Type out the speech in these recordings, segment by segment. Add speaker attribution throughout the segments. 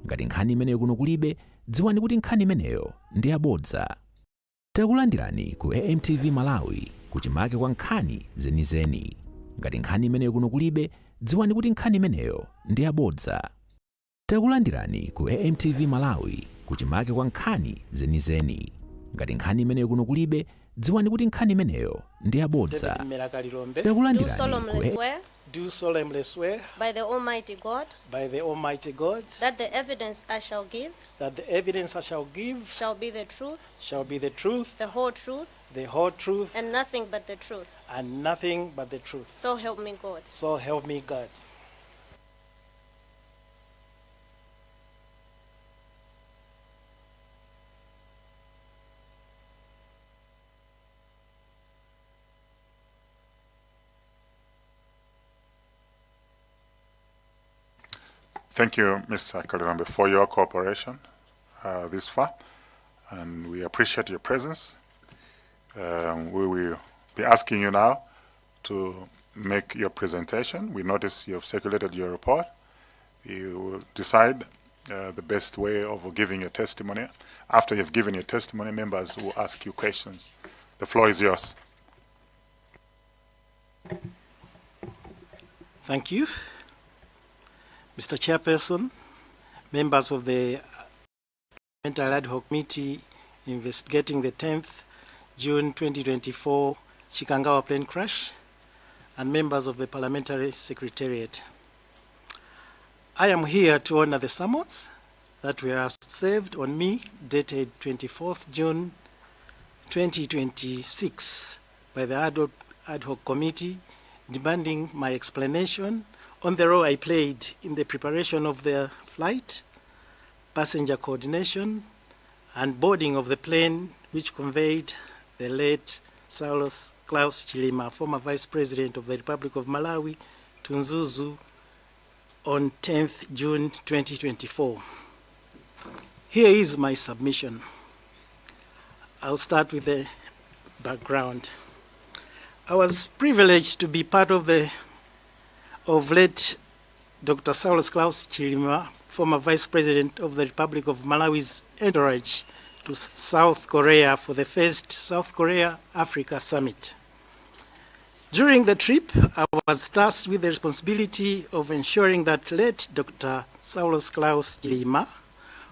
Speaker 1: Ngati nkhani imeneyo kuno kulibe, dziwani kuti nkhani imeneyo ndi yabodza. Takulandirani ku AMTV Malawi kuchimake kwa nkhani zenizeni. Ngati nkhani imeneyo kuno kulibe, dziwani kuti nkhani imeneyo ndi yabodza. Takulandirani ku AMTV Malawi kuchimake kwa nkhani zenizeni. Ngati nkhani imeneyo kuno kulibe, dziwani kuti nkhani imeneyo ndi yabodza. Takulandirani
Speaker 2: do solemnly swear
Speaker 3: by the Almighty God
Speaker 2: that the evidence I shall give
Speaker 3: shall be the truth,
Speaker 2: the whole truth,
Speaker 3: and nothing but the truth. So help me God.
Speaker 2: So help me God.
Speaker 4: Thank you, Mr. Kalilombe, for your cooperation this far, and we appreciate your presence. We will be asking you now to make your presentation. We notice you have circulated your report. You will decide the best way of giving your testimony. After you've given your testimony, members will ask you questions. The floor is yours.
Speaker 2: Thank you. Mr. Chairperson, members of the Parliamentary Ad Hoc Committee investigating the 10th June 2024 Chikangawa plane crash, and members of the Parliamentary Secretariat. I am here to honor the summons that were served on me, dated 24th June 2026, by the Ad Hoc Committee, demanding my explanation on the role I played in the preparation of the flight, passenger coordination, and boarding of the plane which conveyed the late Saulos Chilima, former Vice President of the Republic of Malawi, to Nzuzu on 10th June 2024. Here is my submission. I'll start with the background. I was privileged to be part of late Dr. Saulos Chilima, former Vice President of the Republic of Malawi's entourage to South Korea for the first South Korea-Africa Summit. During the trip, I was tasked with the responsibility of ensuring that late Dr. Saulos Chilima,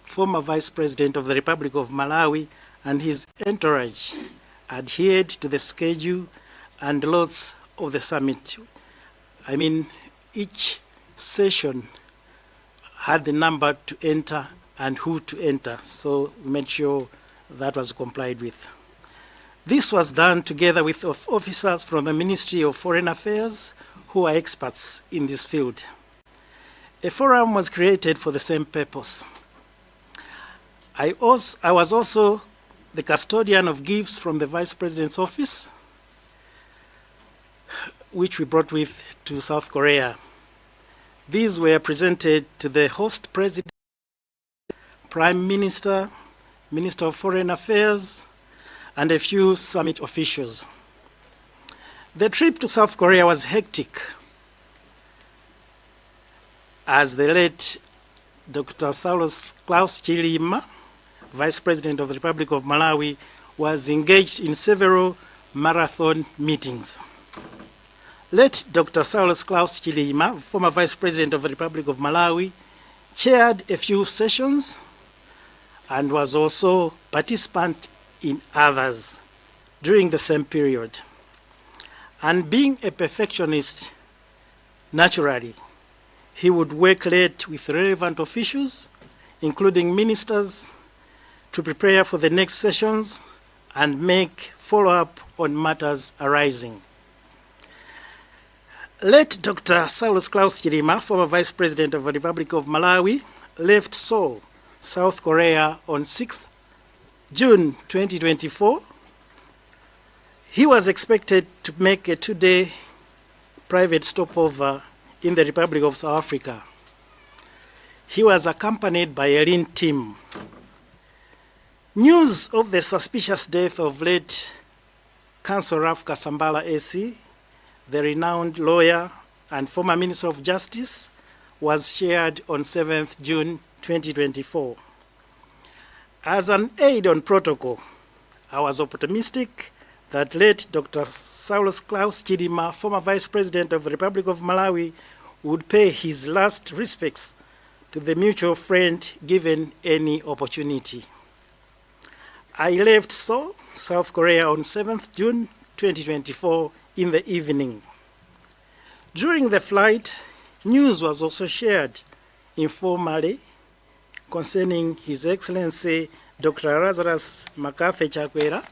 Speaker 2: former Vice President of the Republic of Malawi, and his entourage adhered to the schedule and laws of the summit. I mean, each session had the number to enter and who to enter, so we made sure that was complied with. This was done together with officers from the Ministry of Foreign Affairs who are experts in this field. A forum was created for the same purpose. I was also the custodian of gifts from the Vice President's office, which we brought with to South Korea. These were presented to the host president, Prime Minister, Minister of Foreign Affairs, and a few summit officials. The trip to South Korea was hectic, as the late Dr. Saulos Chilima, Vice President of the Republic of Malawi, was engaged in several marathon meetings. Late Dr. Saulos Chilima, former Vice President of the Republic of Malawi, chaired a few sessions and was also participant in others during the same period. And being a perfectionist, naturally, he would work late with relevant officials, including ministers, to prepare for the next sessions and make follow-up on matters arising. Late Dr. Saulos Chilima, former Vice President of the Republic of Malawi, left Seoul, South Korea on 6th June 2024. He was expected to make a 2-day private stopover in the Republic of South Africa. He was accompanied by a lean team. News of the suspicious death of late Counsel Ralph Kasambala AC, the renowned lawyer and former Minister of Justice, was shared on 7th June 2024. As an aid on protocol, I was optimistic that late Dr. Saulos Klaus Chilima, former Vice President of the Republic of Malawi, would pay his last respects to the mutual friend given any opportunity. I left Seoul, South Korea on 7th June 2024 in the evening. During the flight, news was also shared informally concerning His Excellency Dr. Lazarus Makafe Chakwera,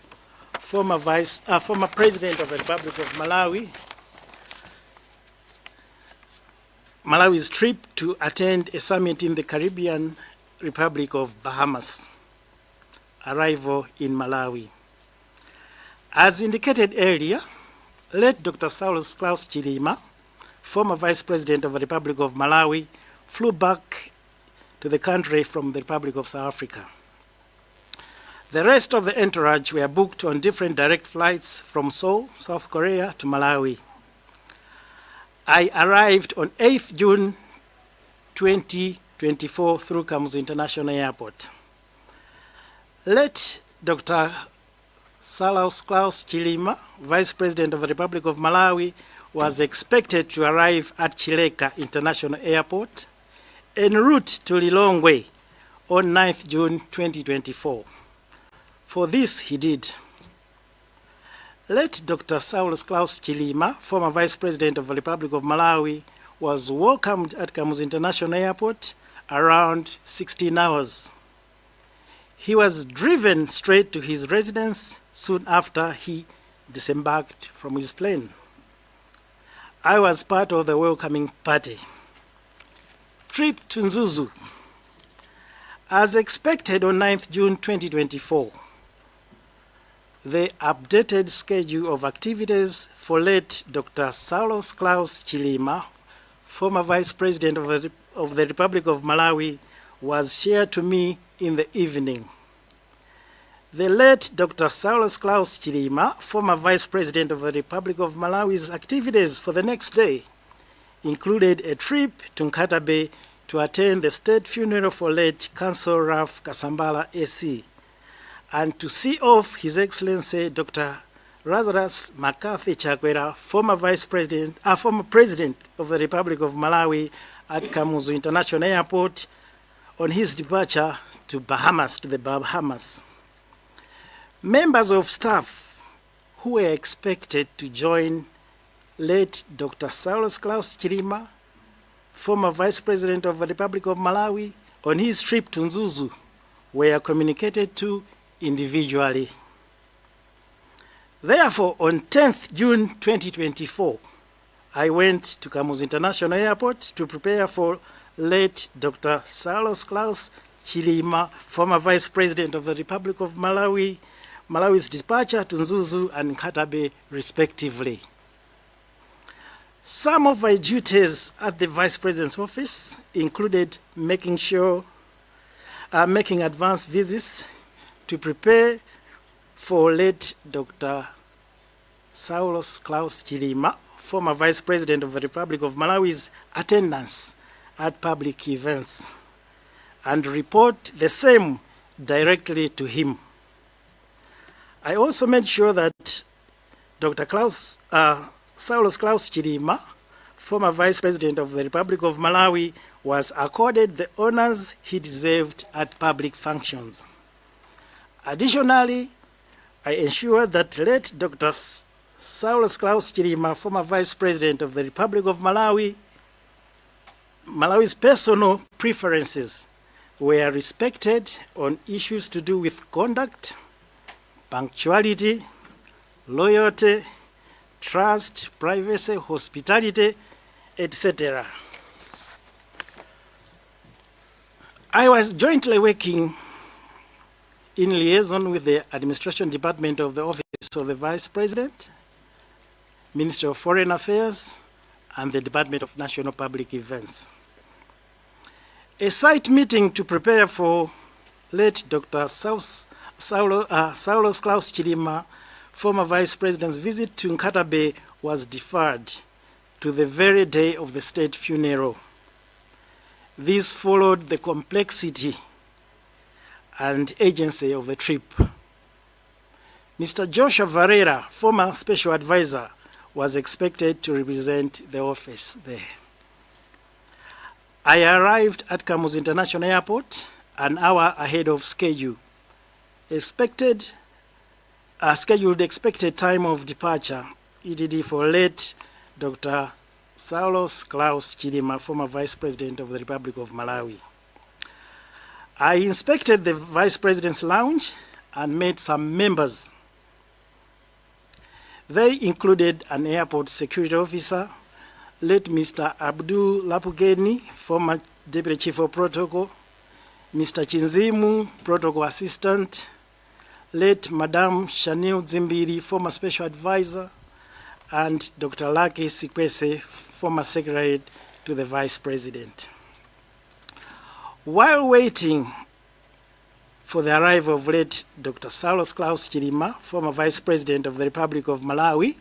Speaker 2: former President of the Republic of Malawi, Malawi's trip to attend a summit in the Caribbean Republic of Bahamas, arrival in Malawi. As indicated earlier, late Dr. Saulos Klaus Chilima, former Vice President of the Republic of Malawi, flew back to the country from the Republic of South Africa. The rest of the entourage were booked on different direct flights from Seoul, South Korea to Malawi. I arrived on 8th June 2024 through Kamuzu International Airport. Late Dr. Saulos Klaus Chilima, Vice President of the Republic of Malawi, was expected to arrive at Chileka International Airport en route to Lilongwe on 9th June 2024. For this, he did. Late Dr. Saulos Klaus Chilima, former Vice President of the Republic of Malawi, was welcomed at Kamuzu International Airport around 16 hours. He was driven straight to his residence soon after he disembarked from his plane. I was part of the welcoming party. Trip to Nzuzu. As expected on 9th June 2024, the updated schedule of activities for late Dr. Saulos Klaus Chilima, former Vice President of the Republic of Malawi, was shared to me in the evening. The late Dr. Saulos Klaus Chilima, former Vice President of the Republic of Malawi's activities for the next day included a trip to Nkatabe to attend the state funeral for late Council Ralph Kasambala AC, and to see off His Excellency Dr. Lazarus Makafe Chakwera, former President of the Republic of Malawi, at Kamuzu International Airport on his departure to the Bahamas. Members of staff who were expected to join late Dr. Saulos Klaus Chilima, former Vice President of the Republic of Malawi, on his trip to Nzuzu, were communicated to individually. Therefore, on 10th June 2024, I went to Kamuzu International Airport to prepare for late Dr. Saulos Klaus Chilima, former Vice President of the Republic of Malawi, Malawi's departure to Nzuzu and Nkatabe, respectively. Some of my duties at the Vice President's office included making advance visits to prepare for late Dr. Saulos Klaus Chilima, former Vice President of the Republic of Malawi's attendance at public events, and report the same directly to him. I also made sure that Dr. Saulos Klaus Chilima, former Vice President of the Republic of Malawi, was accorded the honors he deserved at public functions. Additionally, I ensured that late Dr. Saulos Klaus Chilima, former Vice President of the Republic of Malawi, Malawi's personal preferences were respected on issues to do with conduct, punctuality, loyalty, trust, privacy, hospitality, etc. I was jointly working in liaison with the Administration Department of the Office of the Vice President, Ministry of Foreign Affairs, and the Department of National Public Events. A site meeting to prepare for late Dr. Saulos Klaus Chilima, former Vice President's visit to Nkatabe, was deferred to the very day of the state funeral. This followed the complexity and agency of the trip. Mr. Joshua Varela, former special advisor, was expected to represent the office there. I arrived at Kamuzu International Airport an hour ahead of schedule. Scheduled expected time of departure, EDD, for late Dr. Saulos Chilima, former Vice President of the Republic of Malawi. I inspected the Vice President's lounge and met some members. They included an airport security officer, late Mr. Abdul Lapugeni, former Deputy Chief of Protocol, Mr. Chinzimu, Protocol Assistant, late Madame Chanel Zimbiri, former Special Advisor, and Dr. Lake Sikwese, former Secretary to the Vice President. While waiting for the arrival of late Dr. Saulos Chilima, former Vice President of the Republic of Malawi,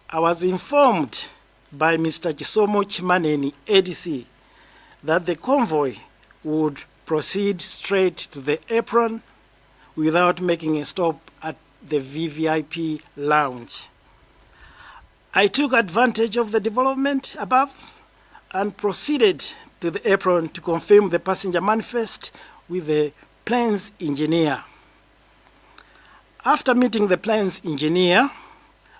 Speaker 2: I was informed by Mr. Chisomo Chimaneni, ADC, that the convoy would proceed straight to the apron without making a stop at the VVIP lounge. I took advantage of the development above and proceeded to the apron to confirm the passenger manifest with the plane's engineer. After meeting the plane's engineer,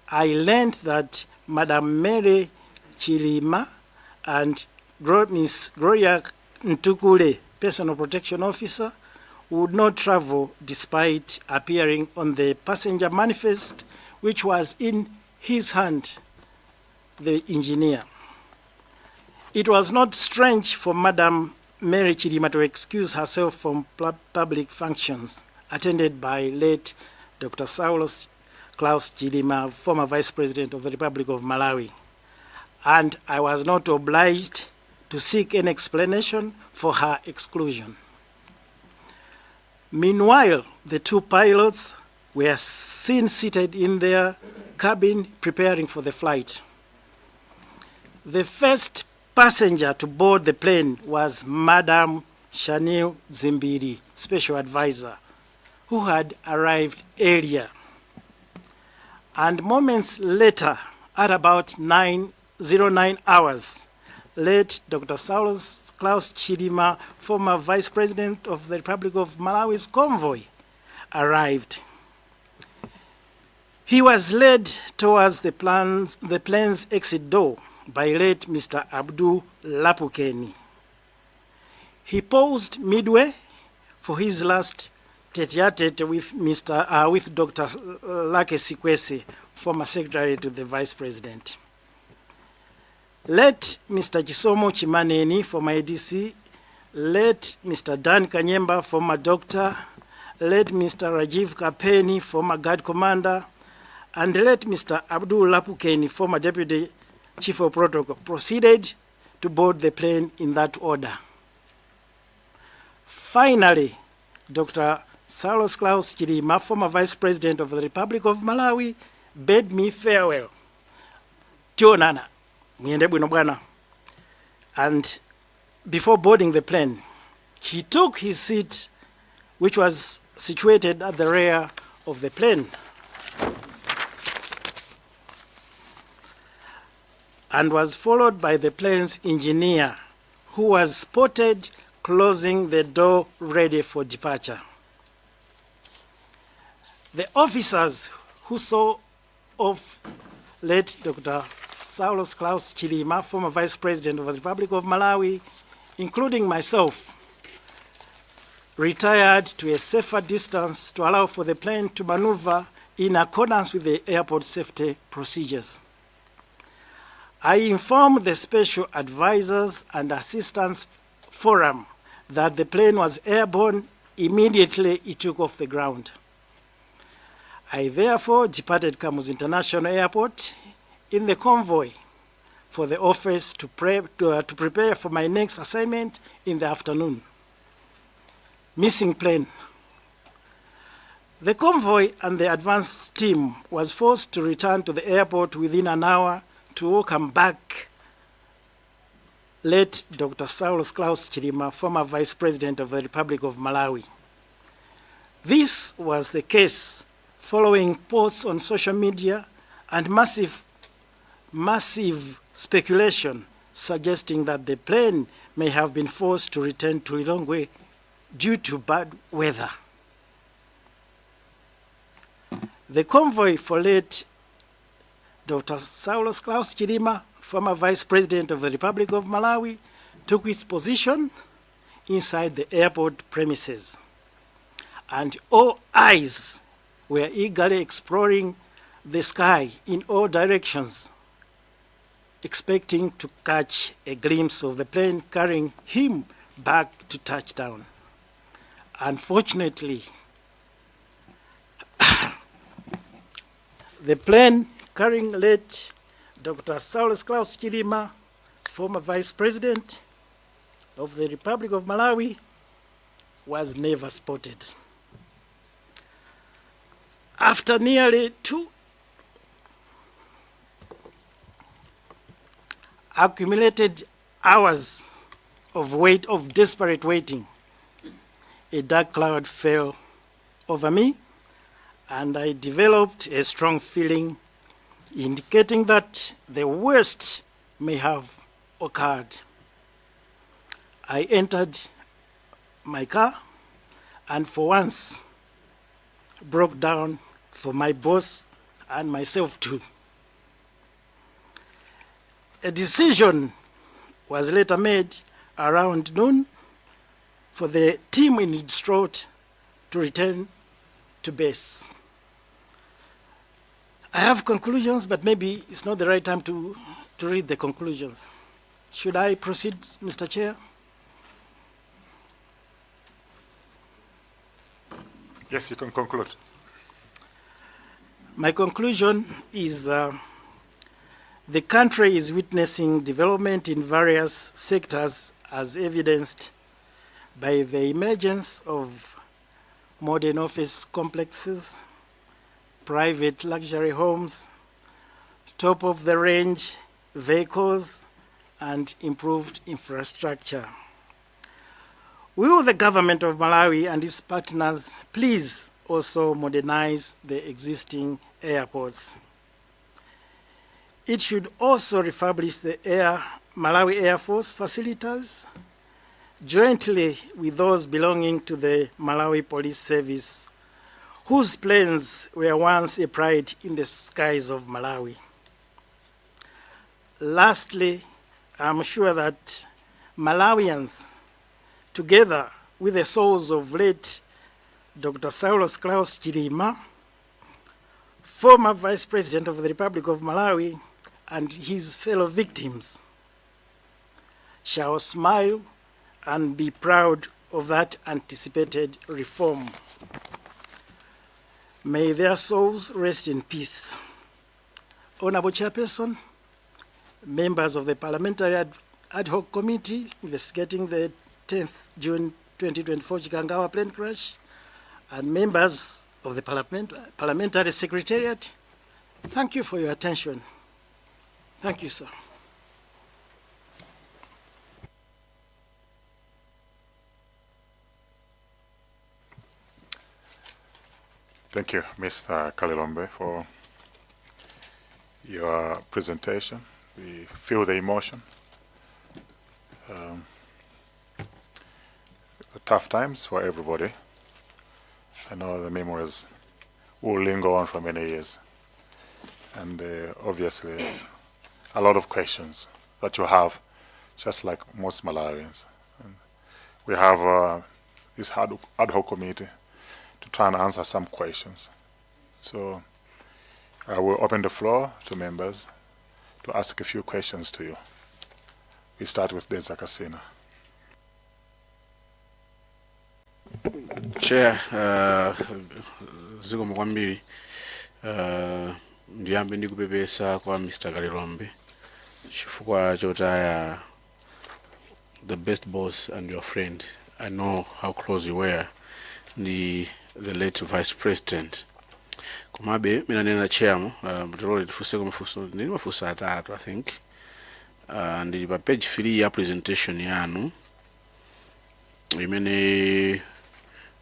Speaker 2: I learned that Madam Mary Chilima and Miss Gloria Ntukule, Personal Protection Officer, would not travel despite appearing on the passenger manifest, which was in his hand, the engineer. It was not strange for Madam Mary Chilima to excuse herself from public functions attended by late Dr. Saulos Chilima, former Vice President of the Republic of Malawi, and I was not obliged to seek an explanation for her exclusion. Meanwhile, the two pilots were seen seated in their cabin preparing for the flight. The first passenger to board the plane was Madam Chanel Zimbiri, Special Advisor, who had arrived earlier. And moments later, at about 09 hours, late Dr. Saulos Chilima, former Vice President of the Republic of Malawi's convoy, arrived. He was led towards the plane's exit door by late Mr. Abdul Lapukeni. He paused midway for his last tete-a-tete with Dr. Lake Sikwese, former Secretary to the Vice President. Late Mr. Chisomo Chimaneni, former ADC, late Mr. Dan Kanyemba, former doctor, late Mr. Rajiv Kapeni, former Guard Commander, and late Mr. Abdul Lapukeni, former Deputy Chief of Protocol, proceeded to board the plane in that order. Finally, Dr. Saulos Chilima, former Vice President of the Republic of Malawi, bade me farewell. Tionana, mwende bwino bwana. And before boarding the plane, he took his seat, which was situated at the rear of the plane, and was followed by the plane's engineer, who was spotted closing the door ready for departure. The officers who saw off late Dr. Saulos Chilima, former Vice President of the Republic of Malawi, including myself, retired to a safer distance to allow for the plane to maneuver in accordance with the airport safety procedures. I informed the Special Advisors and Assistants Forum that the plane was airborne immediately it took off the ground. I therefore departed Kamuzu International Airport in the convoy for the office to prepare for my next assignment in the afternoon. Missing plane. The convoy and the advance team was forced to return to the airport within an hour to welcome back late Dr. Saulos Chilima, former Vice President of the Republic of Malawi. This was the case following posts on social media and massive speculation suggesting that the plane may have been forced to return to Lilongwe due to bad weather. The convoy for late Dr. Saulos Chilima, former Vice President of the Republic of Malawi, took its position inside the airport premises, and all eyes were eagerly exploring the sky in all directions, expecting to catch a glimpse of the plane carrying him back to touchdown. Unfortunately, the plane carrying late Dr. Saulos Chilima, former Vice President of the Republic of Malawi, was never spotted. After nearly 2 accumulated hours of desperate waiting, a dark cloud fell over me, and I developed a strong feeling indicating that the worst may have occurred. I entered my car and for once broke down for my boss and myself too. A decision was later made around noon for the team in Distraught to return to base. I have conclusions, but maybe it's not the right time to read the conclusions. Should I proceed, Mr. Chair?
Speaker 4: Yes, you can conclude.
Speaker 2: My conclusion is the country is witnessing development in various sectors as evidenced by the emergence of modern office complexes, private luxury homes, top-of-the-range vehicles, and improved infrastructure. Will the government of Malawi and its partners please also modernize the existing airports? It should also refurbish the Malawi Air Force facilities jointly with those belonging to the Malawi Police Service, whose planes were once a pride in the skies of Malawi. Lastly, I'm sure that Malawians, together with the souls of late Dr. Saulos Chilima, former Vice President of the Republic of Malawi, and his fellow victims, shall smile and be proud of that anticipated reform. May their souls rest in peace. Honorable Chairperson, members of the Parliamentary Ad Hoc Committee investigating the 10th June 2024 Chikangawa plane crash, and members of the Parliamentary Secretariat, thank you for your attention. Thank you, sir.
Speaker 4: Thank you, Mr. Kalilombe, for your presentation. We feel the emotion. Tough times for everybody. I know the memories will linger on for many years. And obviously, a lot of questions that you have, just like most Malawians. And we have this ad hoc committee to try and answer some questions. So I will open the floor to members to ask a few questions to you. We start with Deza Kasina.
Speaker 5: Chair, ziko mkwambiri, ndiyambe ndikupepesa kwa Mr. Kalilombe chifukwa chotaya the best boss and your friend. I know how close you were, the late Vice President. Kumabe mina nena chairmo, mtolole tufuse kwa mafuso, nini mafuso atatu, I think. ndili pa page 3 ya presentation yanu imene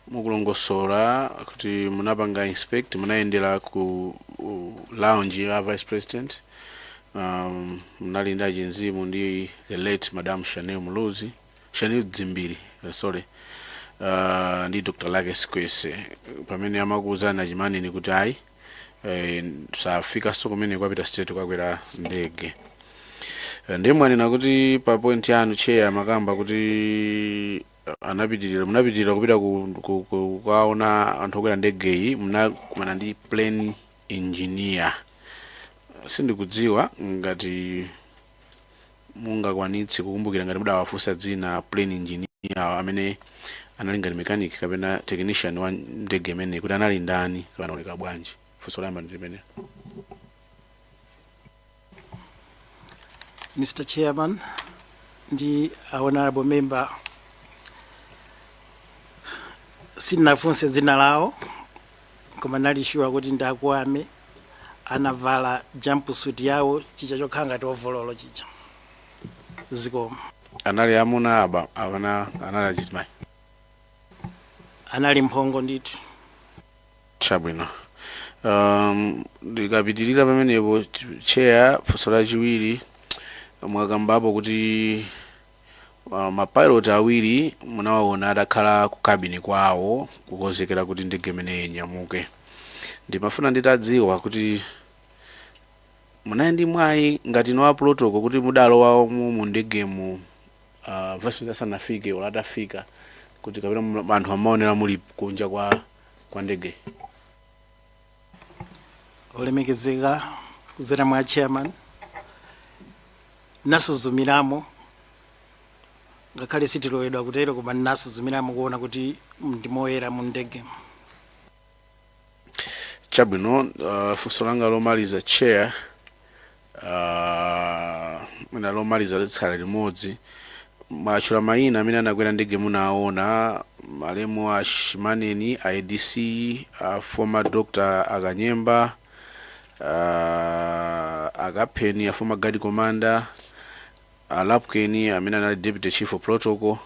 Speaker 5: mukulongosola kuti munapanga inspect munayendera ku lounge ya vice president munali ndi achinzimu ndi the late madam Chanel Dzimbiri ndi Dr. Lake Sikwese pamene amakuwuzana chimaneni kuti ayi safika so kumene kwapita state kwakwera ndege ndimwanena kuti pa point yanu chair makamba kuti munapitirira kupita kukaona anthu okwera ndege iyi munakumana ndi plane engineer sindikudziwa ngati mungakwanitse kukumbukira ngati mudawafunsa dzina plane engineer amene anali ngati mechanic kapena technician wa ndege imene kuti anali ndani kapena uleka bwanji funso lamba ndi limene.
Speaker 2: Mr. Chairman, the honorable member, sinafunse dzina lawo koma nalishuwa kuti ndakwame anavala jumpsuit yawo chicha chokhala ngati overall chicha zikoma.
Speaker 5: Anali amuna anali achizimayi
Speaker 2: anali mphongo ndithu.
Speaker 5: Chabwino ndikapitirira pamenepo chair funso lachiwiri mwakambapo kuti mapilot awiri munawaona adakhala ku cabin kwawo kukonzekera kuti ndege imeneyi inyamuke. Ndimafuna nditadziwa kuti munali ndi mwayi ngati no protocol kuti mudalowa mu ndegemu vice asanafike wala atafika kuti kapena anthu amaonera muli kunja kwa ndege.
Speaker 2: Olemekezeka kuzera mwa chairman nasuzumiramo ngakhale sitiloledwa kutero koma nasuzumiramo kuona kuti ndimoyera mu ndege.
Speaker 5: Chabwino funso langa lomaliza chair mwina lomaliza litsala limodzi mwachula mayina amene anakwera ndege munaona malemu a Shimaneni IDC former Dr. Akanyemba Akapeni a former guard commander Alapkeni amene anali deputy chief of protocol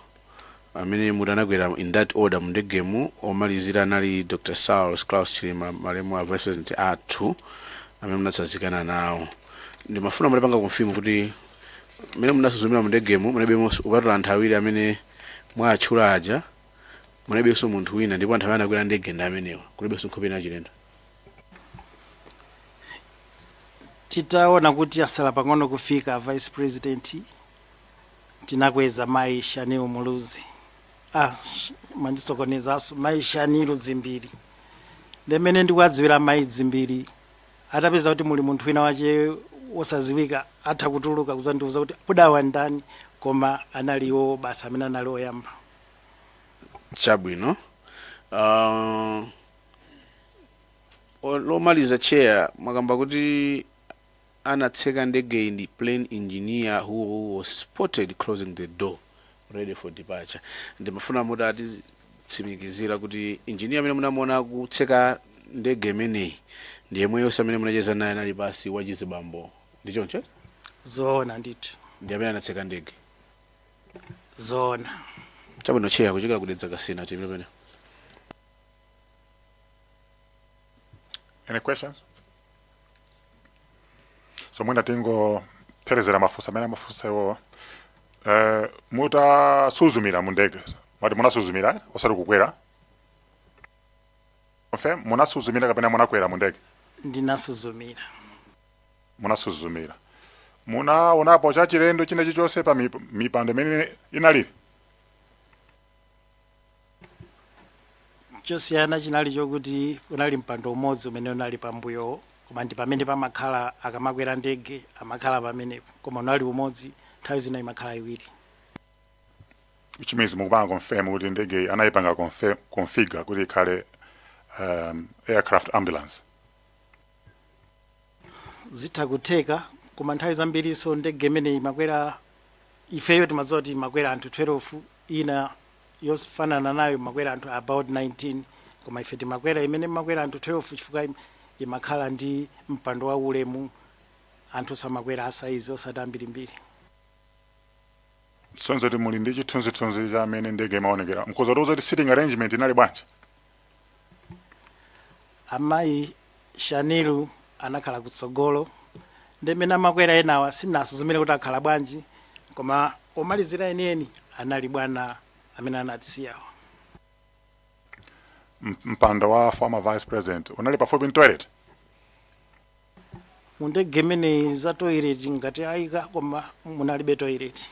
Speaker 5: amene mudanakwera in that order mu ndegemu omalizira anali Dr. Saulos Chilima malemu a vice president athu amene munatsazikana nawo. Ndimafuna mulipanga confirm kuti mene munasuzumira mu ndegemu munabemo upatula anthu awiri amene mwatchula aja munabeso munthu wina ndipo anthu amene anakwera ndege ndi amenewa kulibeso nkhope ina chilendo.
Speaker 2: Titaona kuti asala pang'ono kufika vice president tinakweza mai Chanel Muluzi mandisokonezaso mai Chanel Dzimbiri ndemene ndikuwadziwira mai Dzimbiri atapeza kuti muli munthu wina wache wosaziwika atha kutuluka kuzandiuza kuti kudawa ndani koma analiwo basa amene anali oyamba.
Speaker 5: Chabwino lomaliza chair mwakamba kuti anatseka ndege ndi plane engineer who was spotted closing the door ready for departure. Ndimafuna mudati tsimikizira kuti engineer amene munamuona kutseka ndege imeneyi ndi yemweyo amene munacheza naye anali basi wachizibambo ndichoncho?
Speaker 2: Zona ndithu.
Speaker 5: Ndi amene anatseka ndege?
Speaker 2: Zona.
Speaker 5: Chabwino chair kuchika kudedza kasina timene pene.
Speaker 4: Any questions? So mwina tingo perezera mafusa amene amafusa iwowa mutasuzumira mu ndege mwati munasuzumira osati kukwera munasuzumira kapena munakwera mu ndege?
Speaker 2: Ndinasuzumira.
Speaker 4: Munasuzumira munaonapo cha chilendo china chilichonse pa mipando imene inalili?
Speaker 2: Chosiyana chinali chokuti unali mpando umodzi umene unali pambuyo koma ndi pamene pamakhala akamakwera ndege amakhala pamenepo koma unali umodzi nthawi zina imakhala iwiri.
Speaker 4: Which means mukupanga confirm kuti ndege anayipanga configure kuti ikhale aircraft ambulance.
Speaker 2: Zitha kutheka koma nthawi zambiriso ndege imene imakwera ifeyo timadziwa kuti imakwera anthu 12 ina yofanana nayo imakwera anthu about 19 koma ife timakwera imene imakwera anthu 12 chifukwa imakhala ndi mpando wa ulemu anthu samakwera asaizi osati ambirimbiri.
Speaker 4: sonzo ti muli ndi chithunzithunzi cha amene ndege imaonekera mkhoza toza ti sitting arrangement inali bwanji?
Speaker 2: Amayi Shanilu anakhala kutsogolo ndemene amakwera enawa sinasuzumire kuti akhala bwanji, koma omalizira enieni anali bwana amene anatisiyawo.
Speaker 4: Mpando wa former vice president unali pafupi ndi toilet?
Speaker 2: Mundege imene za toilet ngati ayika, koma munalibe toilet.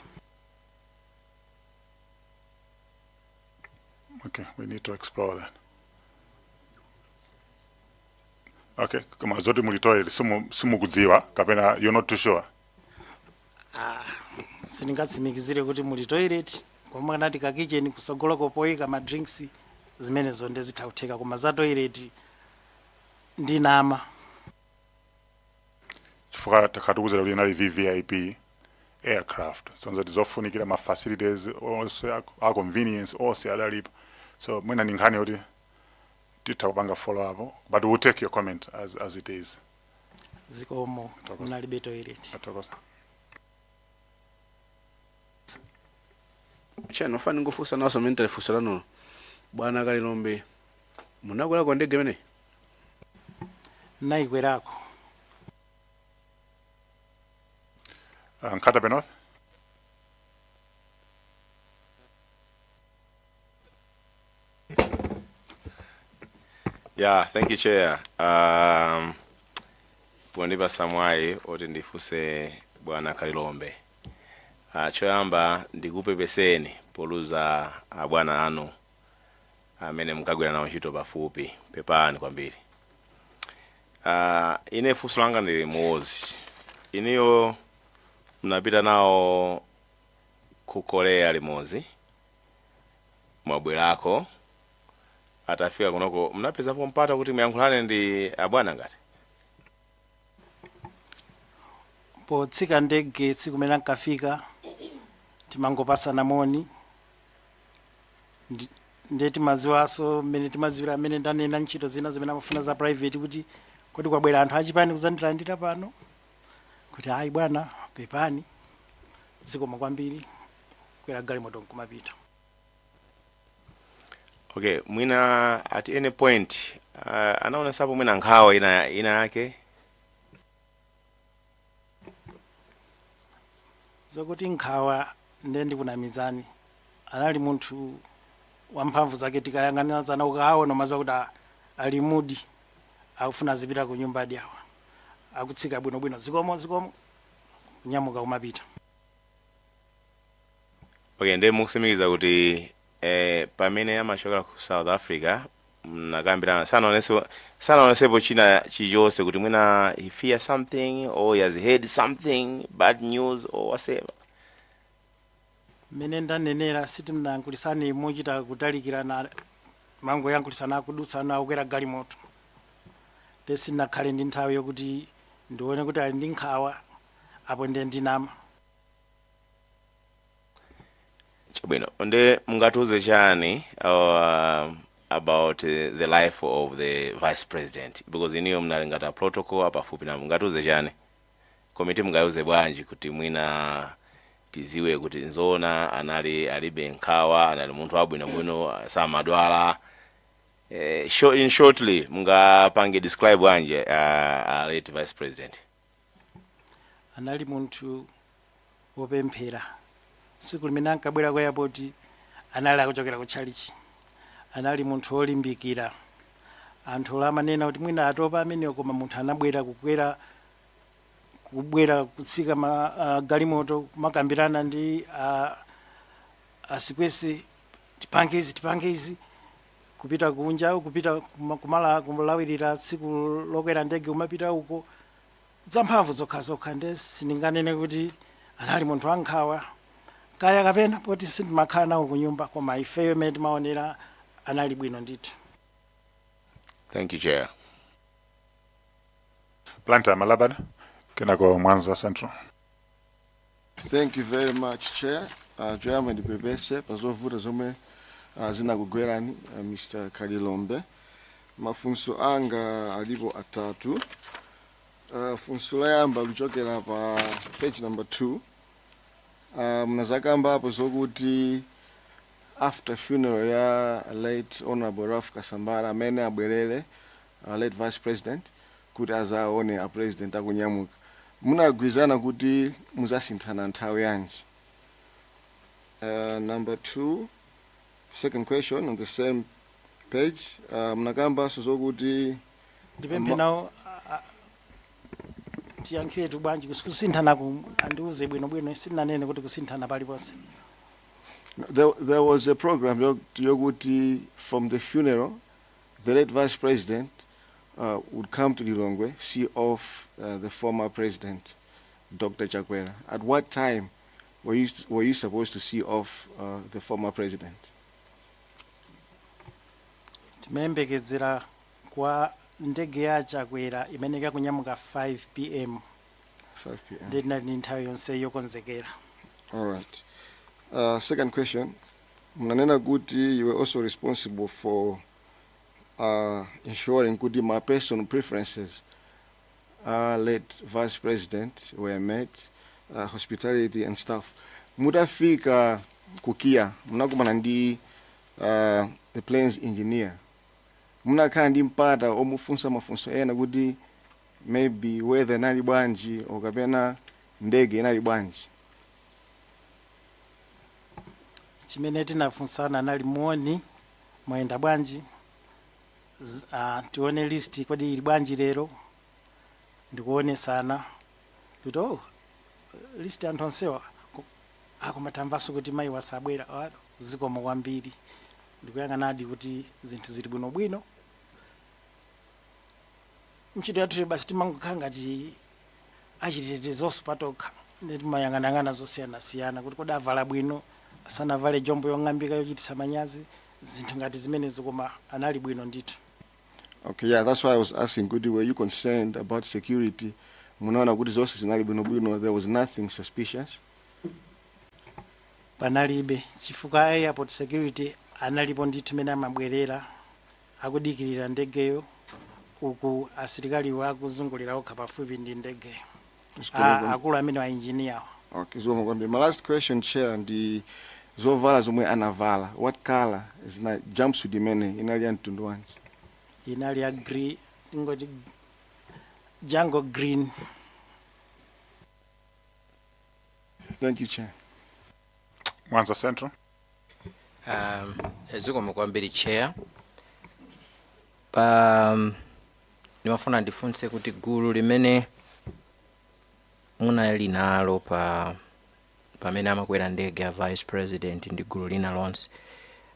Speaker 4: Okay, we need to explore that. Okay, kama zoti muli toilet simukudziwa kapena you're not too sure?
Speaker 2: Sindingatsimikizire kuti muli toilet, koma kanati ka kitchen kusogolo kopoyika ma drinks zimene zonde zitautheka, koma za toilet ndinama.
Speaker 4: Chifukwa takhatukuzira kuti inali VVIP aircraft, sonzo tizofunikira ma facilities also a convenience also adalipo, so mwina ni nkhani yoti titakupanga follow up, but we'll take your comment as it is.
Speaker 2: Zikomo munalibe toilet.
Speaker 5: Chano fani ngufusa naso mentally fusala no. Bwana Kalilombe. Munakwera kwa ndege imene?
Speaker 2: Naikwerako.
Speaker 4: Nkata Benoth?
Speaker 6: Yeah, thank you, Chair. Bwaniba samwai oti ndifuse Bwana Kalilombe. Choyamba ndikupe peseni poluza bwana anu amene mkagwera nawo ntchito pafupi pepani kwambiri. Ine funso langa ndi muozi. Iniyo mnapita nawo ku Korea limodzi. Mwabwerako atafika kunoko mnapezapo mpata kuti muyankhulane ndi abwana ngati?
Speaker 2: Potsika ndege tsiku limene nkafika timangopasana moni ndeti maziwaso mmene timaziwira amene ndanena ntchito zina zimene amafuna za private kuti kodi kwabwera anthu achipani kuzandilandira pano, kuti ayi bwana pepani zikoma kwambiri kwera galimoto nkumapita.
Speaker 6: Okay, mwina at any point anaona sapo mwina nkhawa ina yake?
Speaker 2: Zokuti nkhawa ndi kunamizani, anali munthu wamphamvu zake tikayang'anira zana ukaona mazo kuti ali mudi akufuna zipita ku nyumba yawo akutsika bwino zikomo nyamuka kumapita.
Speaker 6: Okay, ndi mukusimikiza kuti pamene amachokera ku South Africa nakambirana sanaonesepo china chilichonse kuti mwina he fear something or he has heard something bad news or whatever?
Speaker 2: Mene ndanenera siti mnayankulisani muchita kutalikirana mango yankulisana kudutsana akwera galimoto. Desi nakhale ndi nthawi yokuti ndione kuti ali ndi nkhawa apo ndinama.
Speaker 6: Chabwino, nde mungatuze chani about the life of the vice president, because iniyo mnalingata protocol pafupi na mungatuze chani komiti mungayuze bwanji kuti mwina tiziwe kuti nzona alibe nkhawa, anali munthu wabwino samadwala. In shortly mungapange describe bwanji late vice president?
Speaker 2: Anali munthu wopemphera. Siku limene ankabwera ku airport anali akuchokera ku chalichi. Anali munthu olimbikira. Anthu amanena kuti mwina atopa amene koma munthu anabwera kubwera kutsika galimoto makambirana ndi asikwese tipange izi kupita kunja kupita kumulawirira tsiku lokwera ndege umapita uko zamphamvu zokha nde sindinganene kuti anali munthu wankhawa kaya kapena poti sindimakhala nawo ku nyumba, koma ifeyo mmene timaonera anali bwino ndithu.
Speaker 6: Thank you, Chair.
Speaker 4: Planta Malabad, Kenako Mwanza Central.
Speaker 7: Thank you very much, Chair. Joyamba ndipepese pazovuta zomwe zinakugwerani Mr. Kalilombe. Mafunso anga alipo atatu. Funso layamba lichokera pa page number 2. mnazakamba hapo zokuti after funeral ya late Honorable Ralph Kasambara amene abwerere late Vice President kuti azaone a President akunyamuka. Munagwizana kuti muzasinthana nthawi yanji? Number 2, second question on the same page. Mnakamba sozokuti
Speaker 2: ndipemphe nawo tiyankhire bwanji kusinthana andiuze bwinobwino sinanene kuti kusinthana paliponse.
Speaker 7: There was a program yokuti from the funeral the late Vice President would come to Lilongwe, see off the former president, Dr. Chakwera. At what time were you supposed to see off the former president?
Speaker 2: Timembekezera kwa ndege ya Chakwera imeneka kunyamuka 5 p.m.
Speaker 7: 5 p.m.
Speaker 2: Ndina nthawi yonse yokonzekera.
Speaker 7: All right. Second question. Mnanena kuti you were also responsible for ensuring kuti my personal preferences late Vice President were met, hospitality and stuff. Mutafika kukia, munakumana ndi the planes engineer. Munakhala ndi mpata omufunsa mafunso ena kuti maybe weather inali bwanji okapena ndege inali bwanji.
Speaker 2: Chimene tinafunsana nali muoni mwenda bwanji, tione list kodi ili bwanji lero, ndikuonesana kuti list anthu onsewa akumatamvaso kuti mayi wasabwera zikomo kwambiri, ndikuyang'anadi kuti zinthu zili bwinobwino. Ntchito yathu basi timangokhala ngati achitetezo patokha, ndi timayang'anang'ana zosiyanasiyana kuti kodi avala bwino sanavale jombo yong'ambika yochititsa manyazi, zinthu ngati zimenezo, koma anali bwino ndithu.
Speaker 7: Okay, yeah, that's why I was asking, were you concerned about security? Munaona kuti zonse zinali bwinobwino, there was nothing suspicious?
Speaker 2: Panalibe, chifukwa airport security analipo ndithu mene amabwerera akudikirira ndegeyo, uku asilikali wakuzungulira okha pafupi ndi ndegeyo, akulu amene wa engineer.
Speaker 7: Okay, so my last question, Chair, ndi zovala zomwe anavala, what color is na jumpsuit imene inali mtundu wanji?
Speaker 2: Inali ya green, ngoti jungle green.
Speaker 7: Thank you, Chair.
Speaker 4: Mwanza Central.
Speaker 8: Zikomo kwambiri Chair. Nimafuna ndifunse kuti gulu limene munali nalo pamene amakwera ndege ya Vice President ndi gulu lina lonse,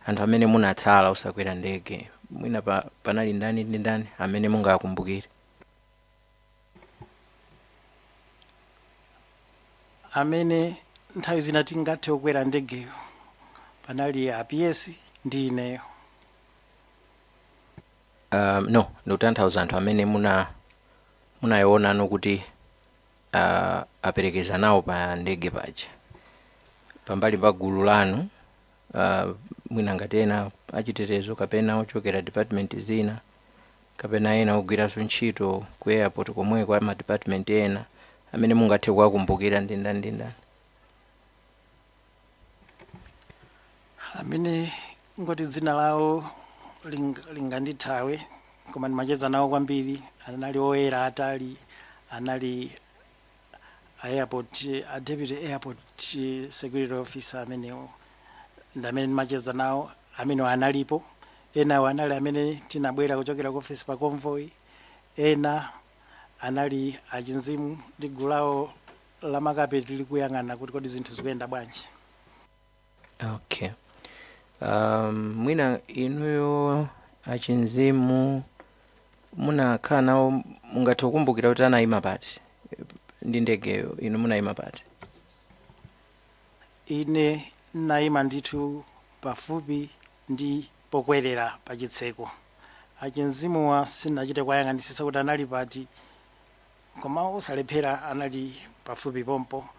Speaker 8: anthu amene munatsala usakwera ndege, mwina panali ndani ndi ndani amene mungakumbukire?
Speaker 2: Amene nthawi zina tingathe kukwera ndegeyo panali APS ndi ineyo.
Speaker 8: No, ndikutanthauza anthu amene munayiona nokuti aperekeza nawo pa ndege paja pambali pa gulu lanu, mwina ngati ena achitetezo kapena ochokera department zina kapena ena ogwiraso ntchito ku airport komwe kwa ma department ena amene mungathe kuwakumbukira ndi ndani?
Speaker 2: Amene ngoti dzina lawo lingandithawe, koma ndimacheza nawo kwambiri, anali oyera atali, anali airport, deputy airport security officer amenewo ndamene ndimacheza nawo, amene analipo. Ena anali amene tinabwera kuchokera ku office pa convoy, ena anali achinzimu ndi gulu lawo la makapeti likuyang'ana kuti kodi zinthu zikuyenda bwanji.
Speaker 8: Okay. Mwina inuyo achinzimu munakhala nawo, mungathe kukumbukira kuti anayima pati ndi ndegeyo, inu munayima pati?
Speaker 2: Ine nayima ndithu pafupi ndi pokwerera pa chitseko. Achinzimuwa sinachite kuyang'anisisa kuti anali pati, koma usalephera anali pafupi pompo,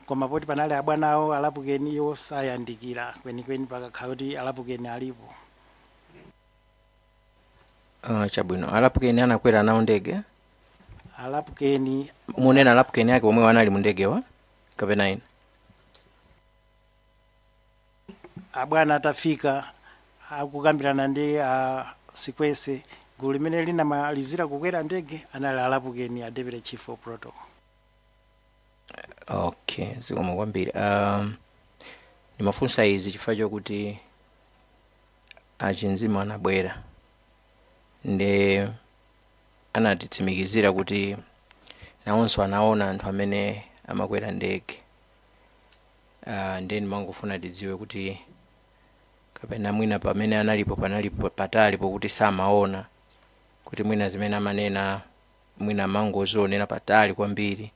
Speaker 2: koma poti panali abwanawo alapukeni iwo sayandikira kwenikweni pakakhala kuti alapukeni alipo.
Speaker 8: Chabwino, alapukeni anakwera nawo ndege?
Speaker 2: Alapukeni
Speaker 8: munena alapukeni ake omwe wanali mu ndegewa kapena ina?
Speaker 2: abwana atafika akukambirana ndi Sikwese, gulu limene linamalizira kukwera ndege anali Alapukeni, a Deputy Chief of Protocol.
Speaker 8: Okay, zikomo kwambiri. Nimafunsa izi chifukwa chokuti achinzima anabwera nde anatitsimikizira kuti nawonso anaona anthu amene amakwera ndege. Nde ndimangofuna tidziwe kuti kapena mwina pamene analipo panalipo patali pokuti samaona kuti mwina zimene amanena mwina mangozionera patali kwambiri.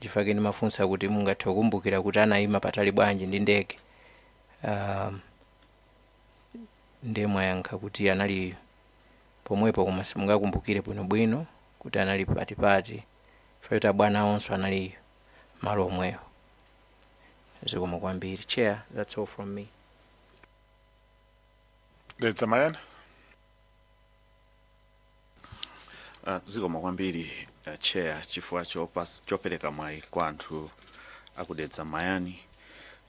Speaker 8: Chifukwa ndimafunsa kuti mungathe kukumbukira kuti anayima patali bwanji ndi ndege. Nde mwayankha kuti anali pomwepo koma simungakumbukire bwinobwino kuti anali patipati chifukwa abwana onso anali malo omwewo. Zikomo kwambiri. Chair, that's all from me.
Speaker 4: Dedza Mayani.
Speaker 9: Zikomo kwambiri Chair, chifukwa chopereka mwayi kwa anthu akudedza Mayani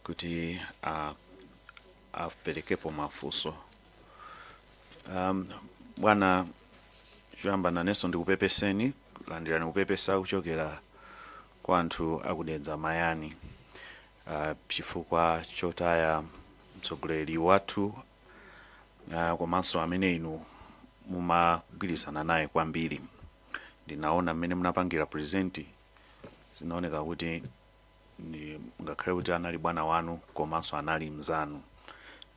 Speaker 9: kuti aperekepo mafunso. Bwana choyamba nanenso ndikupepeseni, landirani kupepesa kuchokera kwa anthu akudedza Mayani chifukwa chotaya mtsogoleri wathu komanso amene inu mumagwirizana naye kwambiri. Ndinaona mmene munapangira presenti, zinaoneka kuti ngakhale kuti anali bwana wanu komanso anali mzanu,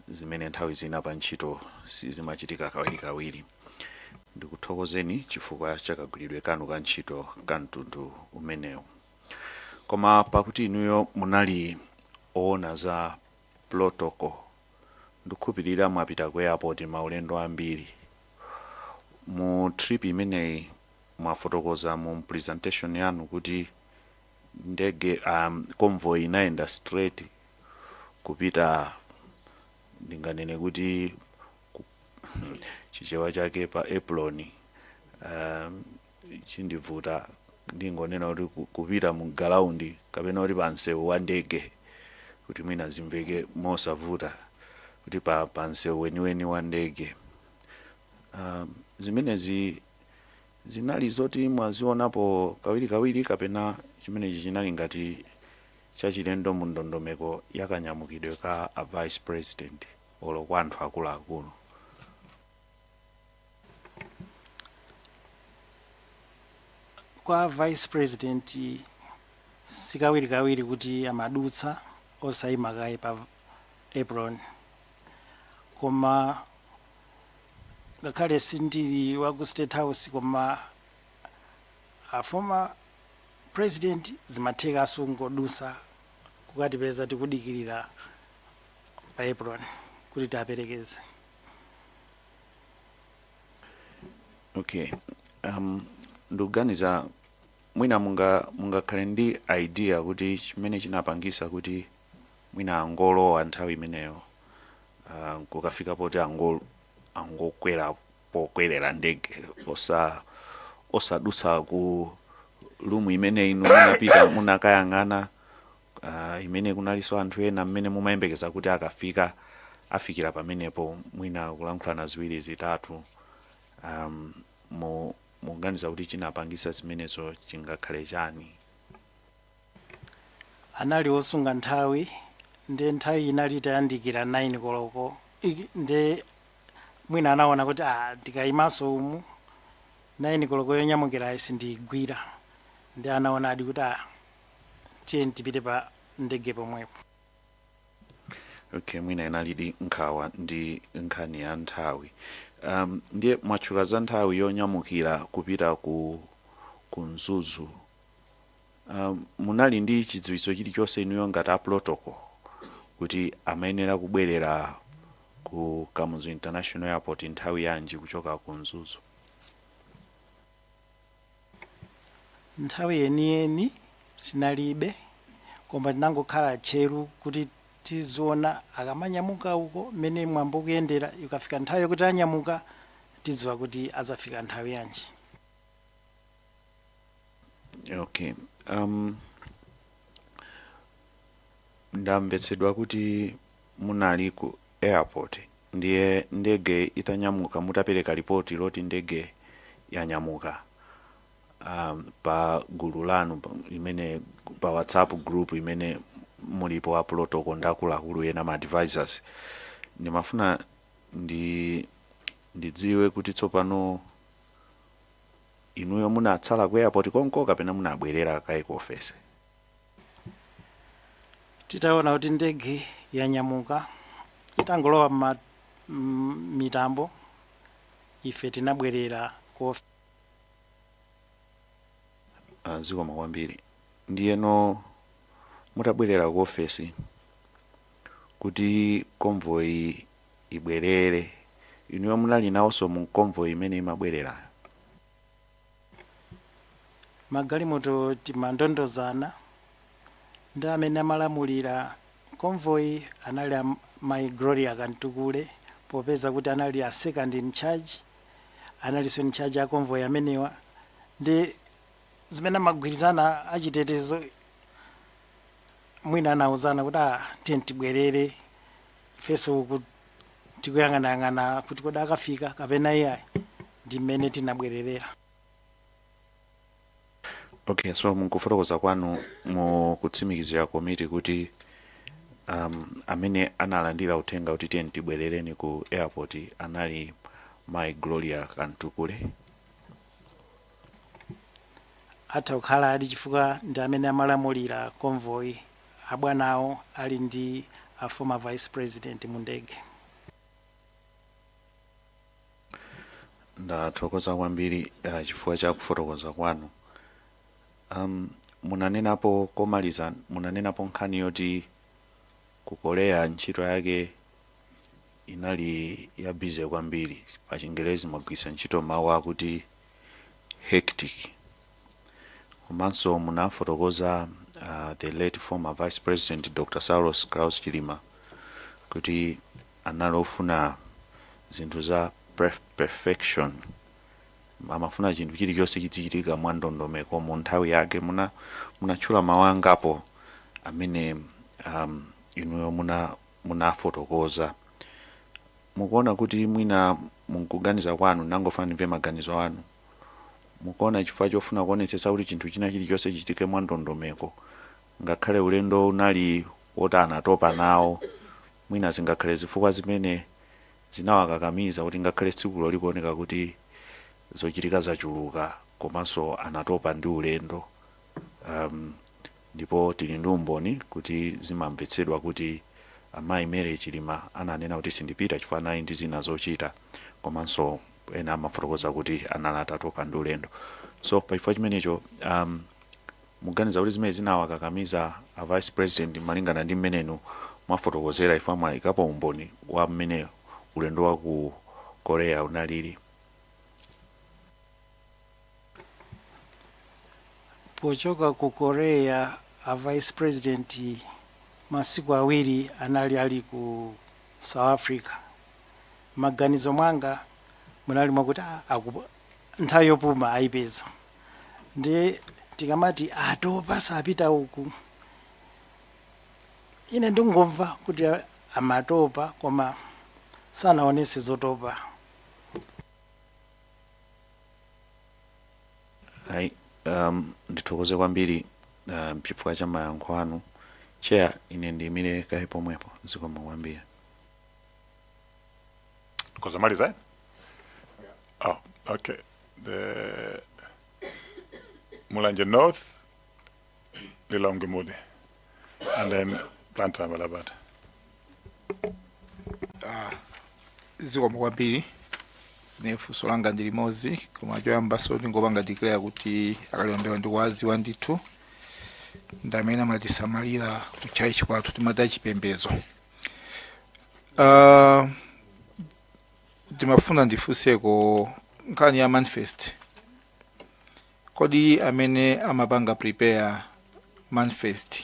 Speaker 9: zimene nthawi zina pa ntchito sizimachitika kawirikawiri. Ndikuthokozeni chifukwa chakagwiridwe kanu ka ntchito ka mtundu umenewu. Koma pakuti inuyo munali oona za protocol, ndikukhulupirira mwapita ku airport maulendo ambiri. Mu trip imeneyi mwafotokoza mu presentation yanu kuti ndege convoy inaenda straight kupita ndinganene kuti chichewa chake pa apron. Chindivuta ndingonena kuti kupita mu galaundi kapena kuti pa msewu wa ndege kuti mwina zimveke mosavuta kuti pa msewu weniweni wa ndege. Zimenezi zinali zoti mwazionapo kawirikawiri kapena chimenechi chinali ngati chachilendo mu ndondomeko yakanyamukidwe ka a vice president olo kwa anthu akuluakulu?
Speaker 2: Kwa vice president sikawirikawiri kuti amadutsa osayima kaye pa apron, koma ngakhale sindili wa ku State House koma a former president zimatheka asungodutsa kukatipeza tikudikirira pa apron kuti tiaperekeze.
Speaker 9: Okay, ndikuganiza mwina mungakhale ndi idea kuti chimene chinapangisa kuti mwina angolowa nthawi imeneyo kukafika poti angokwera pokwerera ndege osadutsa ku lumu imene inu munapita munakayang'ana imene kunaliso anthu ena mmene mumayembekeza kuti afikira pamenepo mwina kulankhulana ziwiri zitatu. Muganiza kuti chinapangisa zimenezo chingakhale chani?
Speaker 2: Anali osunga nthawi, nde nthawi inali tayandikira 9 koloko, nde mwina anaona kuti tikayimaso umu 9 koloko yonyamukira sindigwira, nde anaona adi kuti tiye tipite pa ndege pomwepo.
Speaker 9: Okay, mwina inalidi nkhawa ndi nkhani ya nthawi. Ndiye mwatchula za nthawi yonyamukira kupita ku Mzuzu. Munali ndi chidziwitso chilichonse inuyo ngati a protocol kuti amayenera kubwerera ku Kamuzu International Airport nthawi yanji kuchoka ku Mzuzu?
Speaker 2: Nthawi yeniyeni sinalibe, koma tinangokhala tcheru kuti tiziona akamanyamuka uko mene mwambo kuyendera, ikafika nthawi yokuti anyamuka tidziwa kuti azafika nthawi yanji.
Speaker 9: Okay, ndamvetsedwa kuti munali ku airport ndiye ndege itanyamuka mutapereka ripoti loti ndege yanyamuka pa gulu lanu imene pa WhatsApp group imene mulipo wa protocol ndakuluakulu ena ma advisors, ndimafuna ndidziwe kuti tsopano inuyo munatsala ku airport konko kapena munabwerera kai ku office?
Speaker 2: Titaona kuti ndege yanyamuka itangolowa mitambo ife tinabwerera ku office.
Speaker 9: Zikoma kwambiri. Ndiyeno mutabwerera ku office kuti convoy ibwerere, inuyo munali nawonso mu convoy imene imabwerera?
Speaker 2: Magalimoto timandondozana ndi amene amalamulira convoy anali my Gloria Kantukule, popeza kuti anali a second in charge, analinso in charge ya convoy amenewa, ndi zimene amagwirizana achitetezo mwina anauzana kuti tiye tibwerere ifenso tikuyang'anayang'ana kuti kodi akafika kapena iyayi, ndi mmene tinabwererera.
Speaker 9: Okay, so mukufotokoza kwanu mukutsimikizira komiti kuti amene analandira uthenga kuti tiye tibwerereni ku airport anali my Gloria Kantukule?
Speaker 2: Atha kukhala ali chifukwa ndi amene amalamulira convoy, abwanawo ali ndi a former vice president mu ndege.
Speaker 9: Ndathokoza kwambiri chifukwa cha kufotokoza kwanu. Munanenapo komaliza, munanenapo nkhani yoti ku Korea ntchito yake inali ya busy kwambiri, pa Chingerezi magwisa ntchito mawu akuti hectic. Komanso munafotokoza the late former vice president Dr. Saulos Chilima kuti analofuna zinthu za perfection, amafuna chinthu chilichonse chichitika mwa ndondomeko mu nthawi yake. Munatchula mawu angapo amene inuyo munafotokoza. Mukuona kuti mwina mukuganiza kwanu, nangofuna ndimve maganizo anu, mukuona chifukwa chofuna kuonetsetsa kuti chinthu china chilichonse chichitike mwa ndondomeko, ngakhale ulendo unali woti anatopa nawo, mwina zingakhale zifukwa zimene zinawakakamiza kuti ngakhale tsikulo likuoneka kuti zochitika zachuluka komanso anatopa ndi ulendo, ndipo tili ndi umboni kuti zimamvetsedwa kuti amayi Mary Chilima ananena kuti sindipita chifukwa anali ndi zina zochita, komanso ena amafotokoza kuti anali atatopa ndi ulendo. So pa chifukwa chimenecho muganiza kuti zimene zinawakakamiza a vice president malingana ndi mmenenu mwafotokozera ifo mwayikapo umboni wa mmene ulendo wa ku Korea unalili?
Speaker 2: Pochoka ku Korea, a vice president masiku awiri anali ali ku South Africa. Maganizo mwanga munali mwakuti nthawi yopuma ayipeza, ndi tikamati atopa sapita uku, ine ndingomva kuti amatopa koma sanaonese zotopa.
Speaker 9: Ndithokoze kwambiri chifukwa cha mayankho anu. Chair, ine ndiyimire kaye pomwepo. Zikoma kwambiri.
Speaker 4: Kozamaliza? Oh, okay. The Mulanje North, Lilongwe Mude, and then Planta Malabat.
Speaker 10: Zikoma kwambiri. Nefunso langa ndi limodzi, koma choyamba ndingopanga declare kuti Kalilombe ndi wazi wanditu ndamene amatisamalira kuchalichi kwathu timata chipembedzo. Ndimafuna ndifunseko nkhani ya manifest. Kodi amene amapanga prepare manifest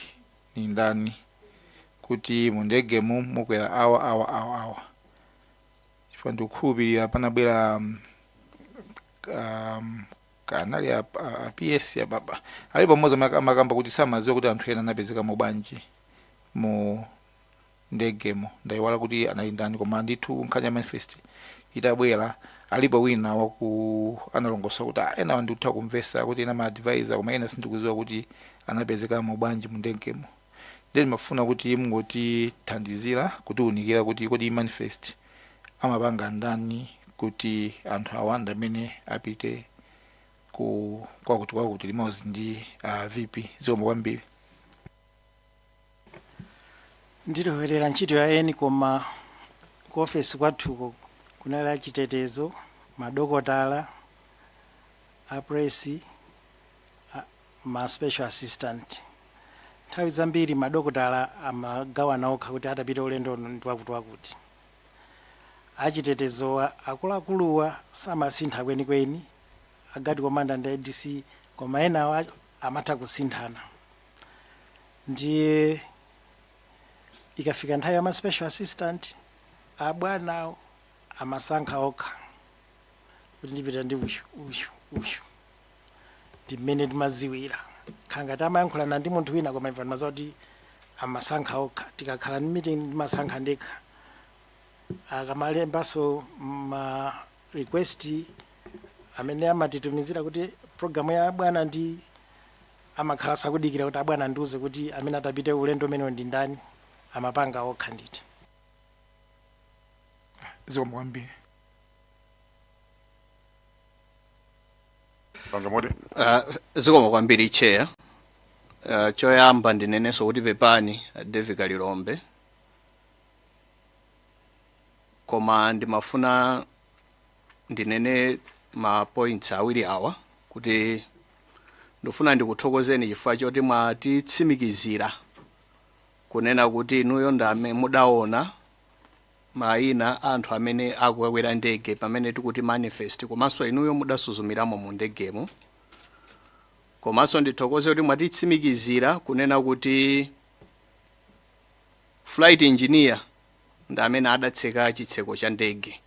Speaker 10: ni ndani, kuti mundegemu mukwera awa ndikukhulupirira panabwera kanali ya PS ya baba ali pamodzi amakamba kuti samaziwa kuti anthu ena anapezeka mu bwanji mu ndegemo ndayiwala kuti anali ndani koma ndithu nkhani ya manifest itabwera alipo wina waku analongosa kuti ena wandikutha kumvesa kuti ena ma-advisor koma ena sindikuziwa kuti anapezeka bwanji mu ndegemo. Then mafuna kuti mungotithandizira kuti unikira kuti kodi manifest amapanga ndani kuti anthu awanda amene apite kwakuti limodzi ndi VP zomwe kwambiri.
Speaker 2: Ndilowerera ntchito ya eni koma ku office kwathuko kunali achitetezo, madokotala, apresi, ma special assistant. Nthawi zambiri madokotala amagawana okha kuti atapita ulendo ndi wakuti. Achitetezo akuluakuluwa samasintha kwenikweni, agadi komanda ndi ADC koma ena amatha kusinthana. Ndiye ikafika nthawi ya ma special assistant abwanawo amasankha okha kuti ndipita ndi uyu ndimene timaziwira khangati amayankhulana ndi munthu wina koma imva maza kuti amasankha okha. Tikakhala ndi meeting ndimasankha ndekha. Akamalembaso ma request amene amatitumizira kuti programu ya bwana ndi amakhala sakudikira kuti abwana ndiuze kuti amene atapite ulendo umene ndi ndani, amapanga okha nditi.
Speaker 10: Zomwe kwambiri.
Speaker 11: Zikomo kwambiri chair. Choyamba ndinenenso kuti pepani Davie Kalilombe. Koma ndimafuna ndinene ma points awiri awa kuti ndifuna ndikuthokozeni chifukwa choti mwatitsimikizira kunena kuti inuyo ndame mudaona mayina anthu amene akukwera ndege pamene tikuti manifest komanso inuyo mudasuzumiramo mu ndegemo. Komanso ndithokoze kuti mwatitsimikizira kunena kuti flight engineer ndamene adatseka chitseko cha ndege.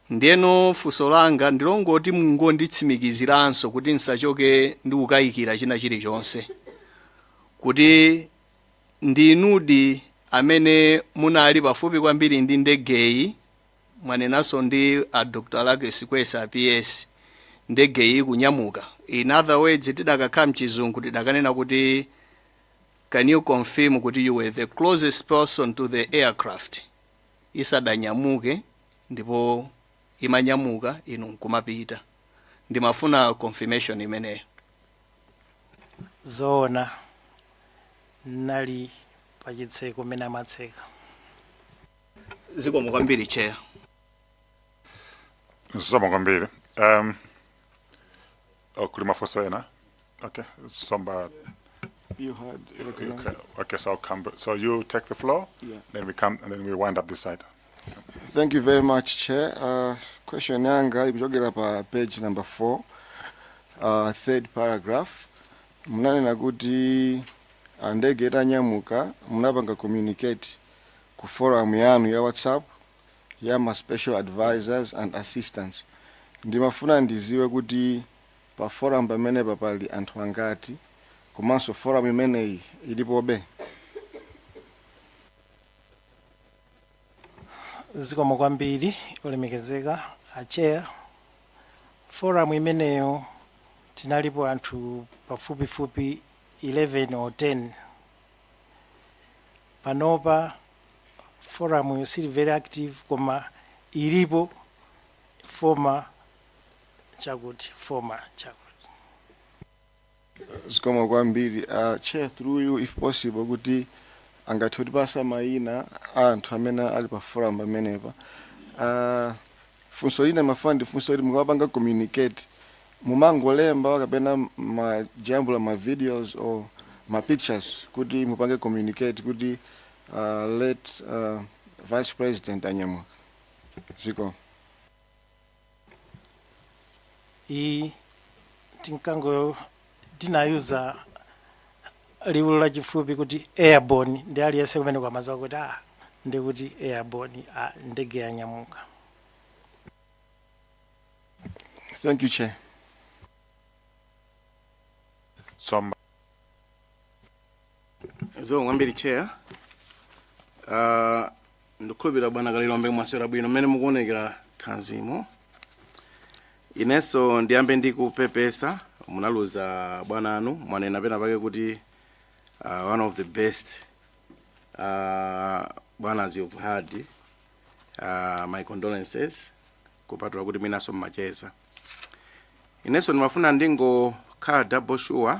Speaker 11: Ndiyeno funso langa ndilongoti mungonditsimikiziranso kuti nsachoke ndi kukayikira china chilichonse kuti ndinudi amene munali pafupi kwambiri ndi ndegeyi, mwanenanso ndi a Dr. Lake Sikwesa PS ndegeyi kunyamuka. In other words, tidakakhala mchizungu tidakanena kuti can you confirm kuti you were the closest person to the aircraft isadanyamuke ndipo imanyamuka inu nkumapita. Ndimafuna confirmation imeneyo.
Speaker 2: Zona nali pachitseko mene amatseka.
Speaker 11: Zikomo kwambiri chair.
Speaker 4: Zikomo kwambiri. Kulima funso ena. Okay, somebody.
Speaker 7: You had
Speaker 4: okay, so I'll come. So you take the floor.
Speaker 7: Yeah.
Speaker 4: Then we come and then we wind up this side.
Speaker 7: Thank you very much, Chair. Question yanga ikuchokera pa page number 4, third paragraph. Munanena kuti ndege itanyamuka munapanga communicate ku forum yanu ya WhatsApp ya ma special advisors and assistants. Ndimafuna ndiziwe kuti pa forum pamene pali anthu angati komanso forum imeneyi ilipobe.
Speaker 2: Zikomo kwambiri olemekezeka chair. Forum imeneyo tinalipo anthu pafupifupi 11 or 10. Panopa forum yo sili very active koma ilipo former chakuti.
Speaker 7: Zikomo kwambiri. Chair, through you, if possible, kuti angatipasa mayina anthu amene ali pa forum pamenepa. Funso ina mafandi funso ili mukapanga communicate mumangolemba kapena majambula ma videos or ma pictures kuti mupange communicate kuti let Vice President anyamuka. Ziko.
Speaker 2: Tinkango tinayuza liwulo la chifupi kuti airborne ndi aliyese kumene kwamaziwa kuti ndi kuti airborne ndege yanyamuka.
Speaker 7: Thank you, Chair.
Speaker 5: Zikomo kwambiri chair.
Speaker 12: Ndikhulupirira bwana Kalilombe mwaswera bwino mmene mukuonekera thanzimo. Inenso ndiyambe ndikupepesa munaluza bwana anu mwanena pena pake kuti one of the best bwanas you've had. My condolences kupatula kuti minaso mmacheza. Inenso ndimafuna ndingo khala double sure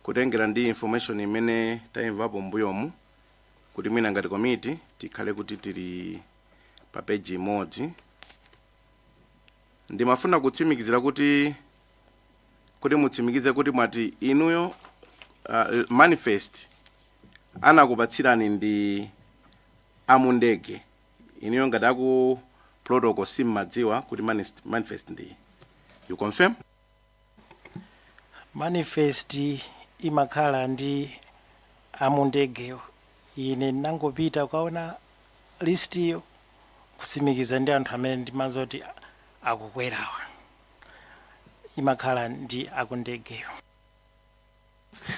Speaker 12: kutengera ndi information imene taimvapo mbuyomu kuti mwina ngati committee tikhale kuti tili pa page imodzi. Ndimafuna kutsimikizira kuti mutsimikize kuti mwati inuyo manifest anakupatsirani ndi amundege. Inuyo ngati aku protocol simmadziwa kuti manifest ndi. You confirm?
Speaker 2: Manifest imakhala ndi amundege. Ine nangopita ukaona list iyo kusimikiza ndi anthu amene ndimazoti akukwerawa. Imakhala ndi akundegeyo.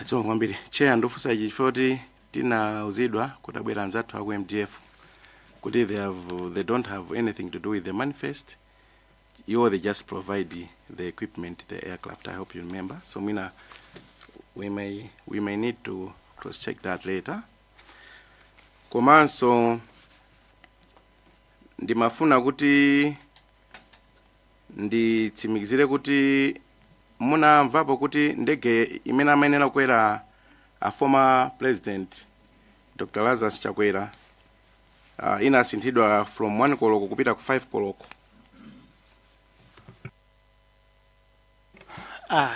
Speaker 12: So kwambiri chair ndofusa chifoti tinauzidwa kuti abwera anzathu aku MDF kuti they don't have anything to do with the manifest. They just provide the equipment, the aircraft. I hope you remember. So mina we may need to cross check that later. Komanso ndimafuna kuti nditsimikizire kuti munamvapo kuti ndege imene amayenera kukwera a former president Dr. Lazarus Chakwera inasinthidwa from 1 koloko kupita ku 5 koloko.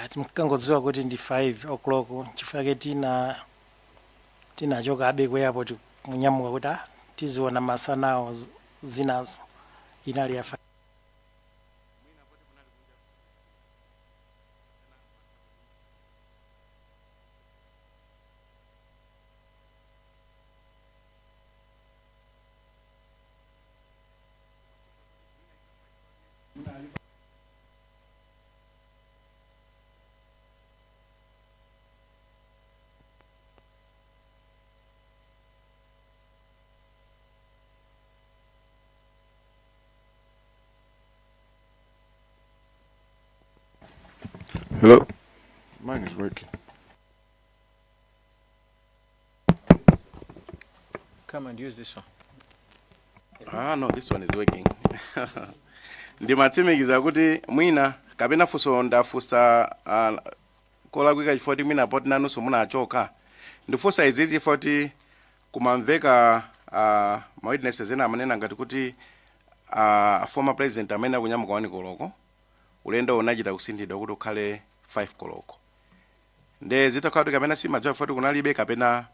Speaker 2: Tikangodziwa kuti ndi 5 o'clock chifukwa tinachoka abe ku airport munyamuka kuti tiziona masanawo zinazo inali ya 5.
Speaker 7: Hello? Mine is working.
Speaker 8: Come and use this one.
Speaker 12: No, this one is working. Ndimatsimikiza kuti mwina kapena fuso ndafusa kola kwika chifoti mwina poti nanuso munachoka. Ndifusa izizi chifoti kumamveka ma witnesses ena amanena ngati kuti former president amene kunyamuka 1 koloko ulendo unachita kusinthidwa kuti ukhale 5 koloko. Nde zitakhala kapena simadziwa chifoti kunalibe kapena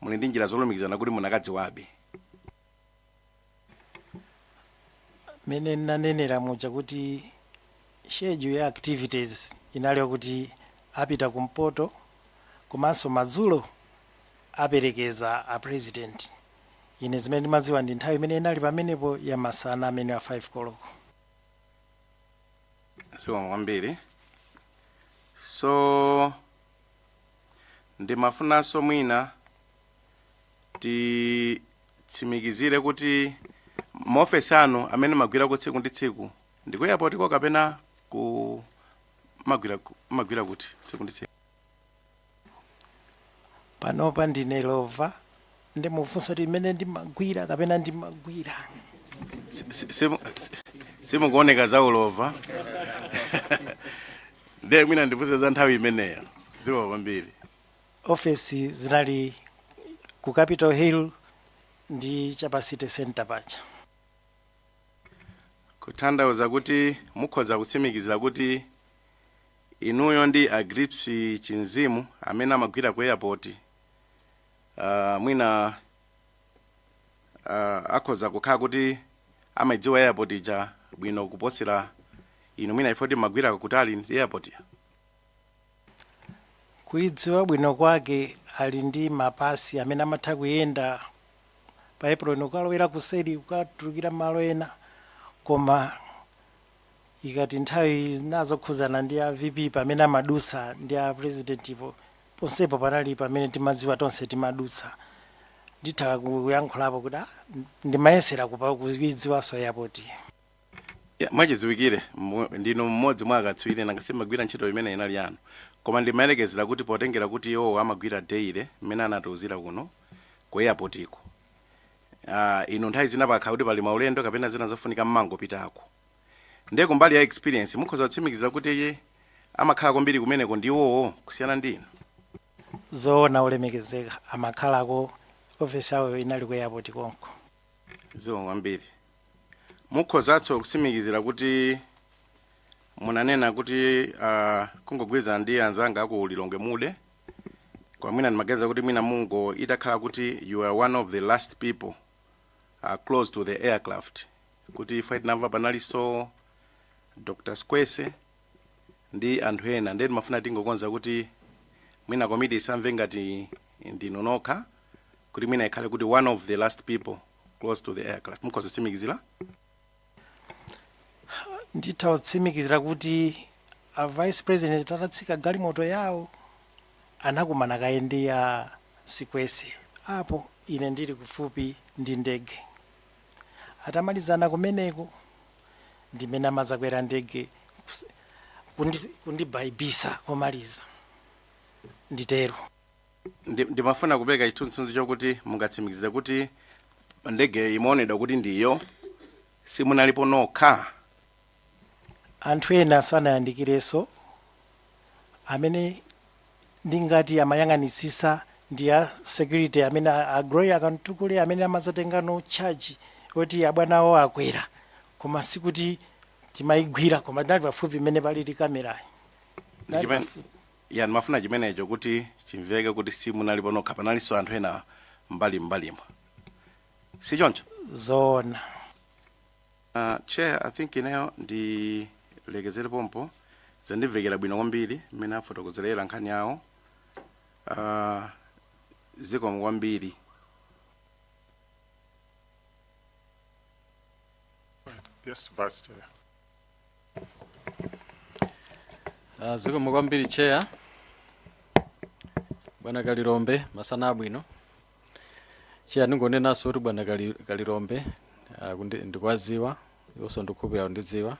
Speaker 12: muli ndi njira zolumikizana kuti munakadziwabe.
Speaker 2: Mene nanenera muja kuti schedule ya activities inali kuti apita kumpoto komanso madzulo aperekeza a president. Ine zimene ndimadziwa ndi nthawi imene inali pamenepo ya masana amene wa 5 koloko.
Speaker 12: Kwambiri. So ndimafunanso mwina titsimikizire kuti maofesi anu amene magwira ku tsiku ndi tsiku ndi ku airport ko kapena ku magwira kuti tsiku ndi tsiku.
Speaker 2: Panopa ndine lova ndimufunsa kuti imene ndimagwira kapena ndimagwira.
Speaker 12: Simukuoneka za ulova. Ndiye mwina ndifunse za nthawi imeneyo. Ziwa kwambiri.
Speaker 2: Office zinali ku Capitol Hill ndi Chapa City Center pacha.
Speaker 12: Kutanthauza kuti mukhoza kutsimikizira kuti inuyo ndi Agrips Chinzimu amene amagwira ku airport mwina akhoza kukhala kuti amadziwa airport ija bwino kuposera inu mwina ifoti magwira kutali ndi airport ya.
Speaker 2: Kuidziwa bwino kwake ali ndi mapasi amene amatha kuyenda pa apron ukalowera kuseri ukatulukira malo ena koma ikati nthawi zinazokhuzana ndi a VP pamene amadusa ndi a president ipo ponsepo panali pamene timadziwa tonse timadusa nditha kuyankhulapo kuti ndimayesera kudziwaso airport.
Speaker 12: Mwachidziwikire ndino mmodzi mwa akatswiri nangasimagwira ntchito imene inali yanu, koma ndimayelekezera kuti potengera kuti iwo amagwira daily mmene anatiuzira kuno ku airport iko. Ino nthawi zina pakha kuti pali maulendo kapena zina zofunika mmango pitako. Ndiye kumbali ya experience mukhoza kutsimikiza kuti iye amakhala kwambiri kumeneko ndiwowo kusiyana ndino.
Speaker 2: Zoona olemekezeka amakhalako office yawo inali ku airport konko.
Speaker 12: Ziwo kwambiri. Mukhozatso kusimikizira kuti munanena kuti kungogwirizana ndi anzanga aku Lilongwe mude kwa mwina ndimageza kuti mwina mungo itakhala kuti you are one of the last people close to the aircraft, kuti flight number panaliso Dr. Skwese ndi anthu ena, ndi mafuna tingokonza kuti mwina komiti isamve ngati ndinonokha kuti mwina ikhale kuti one of the last people close to the aircraft. Mukhoza kusimikizira?
Speaker 2: Nditha kutsimikizira kuti a vice president atatsika galimoto yawo anakumana kaendi ya Sikwese apo ine ndili kufupi ndi ndege. Atamalizana kumeneko ndimene amazakwera ndege kundibaibisa komaliza nditero.
Speaker 12: Ndimafuna kupeka chithunzithunzi chokuti mungatsimikizira kuti ndege imaonedwa kuti ndiyo simunalipo nokha.
Speaker 2: Anthu ena sanayandikireso amene ndingati amayang'anisisa ndi ya security amene agroya akantukule amene amazatenga no charge oti abwanawo akwera, koma sikuti timayigwira, koma ndali pafupi imene palili kamera.
Speaker 12: Ya mafuna chimenecho kuti chimveke kuti simunalipo nokha, panalinso anthu ena mbalimo. Si choncho?
Speaker 2: Zoona.
Speaker 12: Chair, I think ineyo ndi lekezere pompo zandivekera bwino kwambiri mmene afotokozerera nkhani yawo. Zikomo kwambiri.
Speaker 4: Yes, Vice Chair.
Speaker 13: Zikomo kwambiri Chair. Bwana Kalilombe, masana abwino. Chair ningonenaso kuti Bwana Kalilombe ndikwaziwa, yonso ndikukhulupirira ndidziwa.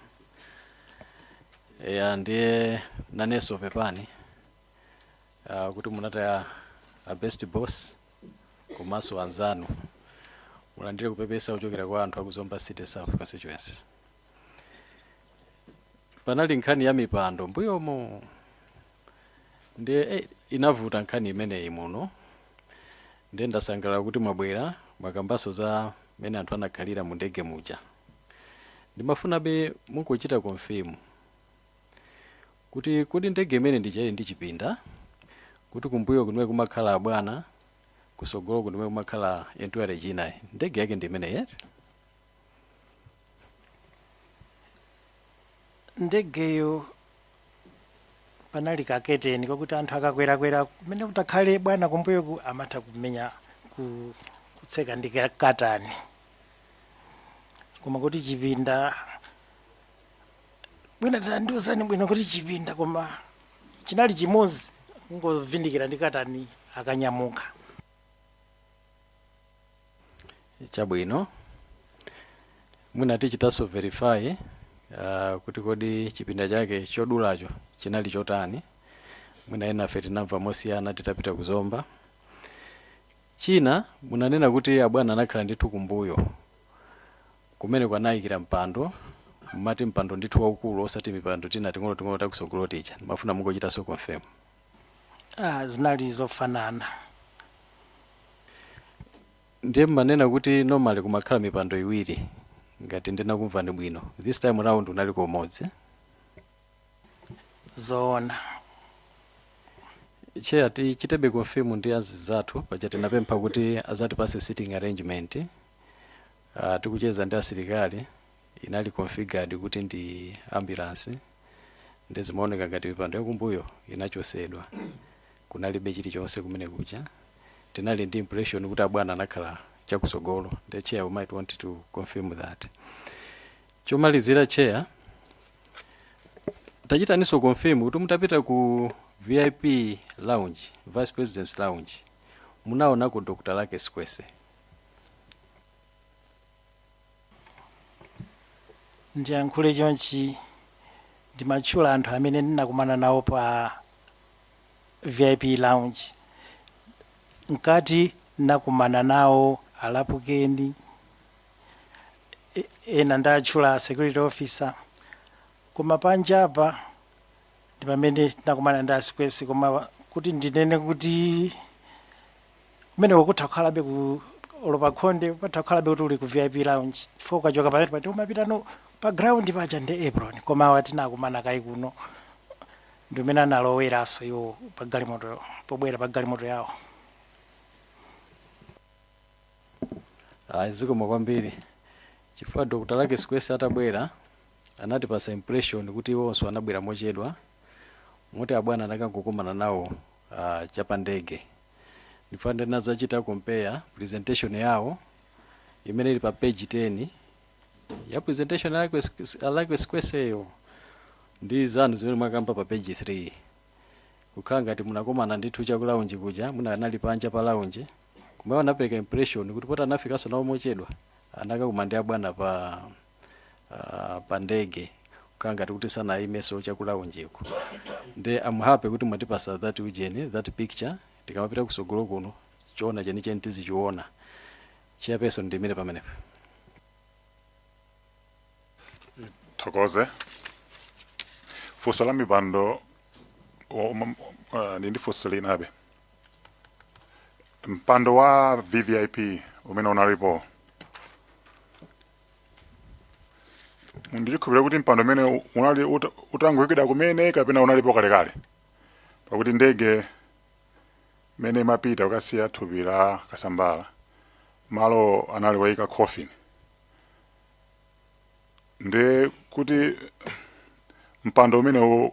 Speaker 13: Ndiye naneso pepani kuti munataya a best boss komanso anzanu mulandire kupepesa kuchokera kwa anthu akuzomba City South constituency. Panali nkhani ya mipando mbuyomo ndiye inavuta nkhani imeneyi muno, ndiye ndasangalala kuti mwabwera mwakambaso za mene anthu anakhalira mu ndege muja. Ndimafuna be munkuchita confirm kuti ndege imene ndichali ndi chipinda, kuti kumbuyo kunwe kumakhala abwana, kusogolo kunwe kumakhala enthu ya Regina, ndege yake ndi imene yeti?
Speaker 2: Ndegeyo panali kaketeni kwakuti anthu akakwera kumene kutakhale bwana kumbuyo amatha kumenya kutseka ndi katani, koma kuti chipinda bwina tandiuzani bwino kuti chipinda koma chinali chimozi kungovindikira ndi katani akanyamuka.
Speaker 13: Chabwino mwina tichitaso verify kuti kodi chipinda chake chodulacho chinali chotani, mwina ena fe tinamva mosiyana titapita kuzomba. China munanena kuti abwana anakhala ndithu kumbuyo kumene kwanayikira mpando, mumati mpando ndithu waukulu osati mipando tina ting'ono takusogolo ticha. Mafuna mungochitaso confirm.
Speaker 2: Zinali zofanana.
Speaker 13: Ndiye manena kuti normally kumakhala mipando iwiri ngati ndinakumvani bwino. This time round unali kumodzi.
Speaker 2: Zoona.
Speaker 13: Chair, tichitebe confirm ndi azizathu paja tinapempha kuti azatipase sitting arrangement. Tikucheza ndi asilikali inali configured kuti ndi ambulance, ndizimaoneka ngati mipando yakumbuyo inachosedwa, kunalibe chilichonse kumene kuja. Tinali ndi impression kuti abwana anakhala chakusogolo. The chair we might want to confirm that. Chomalizira Chair, tachita niso confirm kuti mutapita ku VIP lounge, Vice President's lounge, munaona ku Dr. Lake Sikwese?
Speaker 2: ndiyankhule chonchi ndimatchula anthu amene ndinakumana nawo pa VIP lounge. Nkati nakumana nawo alapukeni, ena ndatchula security officer, koma panjapa ndi pamene nakumana ndi Sikwese. Koma kuti ndinene kuti kumene kukutha kukhalabe ku olopa khonde patha kukhalabe kuti uli ku VIP lounge, chifukwa ukachoka pamene pati umapita no pa ground paja ndi apron. Koma awa tinakumana kayi kuno ndi umene analoweraso iwo pa galimoto, pobwera pa galimoto yawo.
Speaker 13: Zikomo kwambiri, chifukwa Dr. Lake Sikwese atabwera anatipasa impression kuti iwonso anabwera mochedwa, moti abwana anakangokumana nawo chapandege. Ndipo ndinadzachita compare presentation yawo imene ili pa page 10 ya presentation Lake Sikwese ndi zanu zimene mwakamba pa page 3. Kukhala ngati munakomana ndithu cha ku lounge kuja, muna anali panja pa lounge, kumwe anapereka impression kuti pota anafikaso nawo mochedwa anakakumana abwana pa ndege, kukhala ngati kuti sana imeso cha ku lounge uko. Ndi I'm happy kuti mwatipasa that ujeni, that picture, tikamapita kusogolo kuno chiona chenicheni tizichiona. Chairperson ndimene pamenepo.
Speaker 4: Thokoze. Funso la mipando ndi funso linabe. Mpando wa VVIP umene unalipo, ndichikupira kuti mpando umene unali utangoyikidwa kumene kapena unalipo kalekale, pakuti ndege mene imapita ukasiya thupi la Kasambala malo anali wayika coffin. Nde kuti mpando umene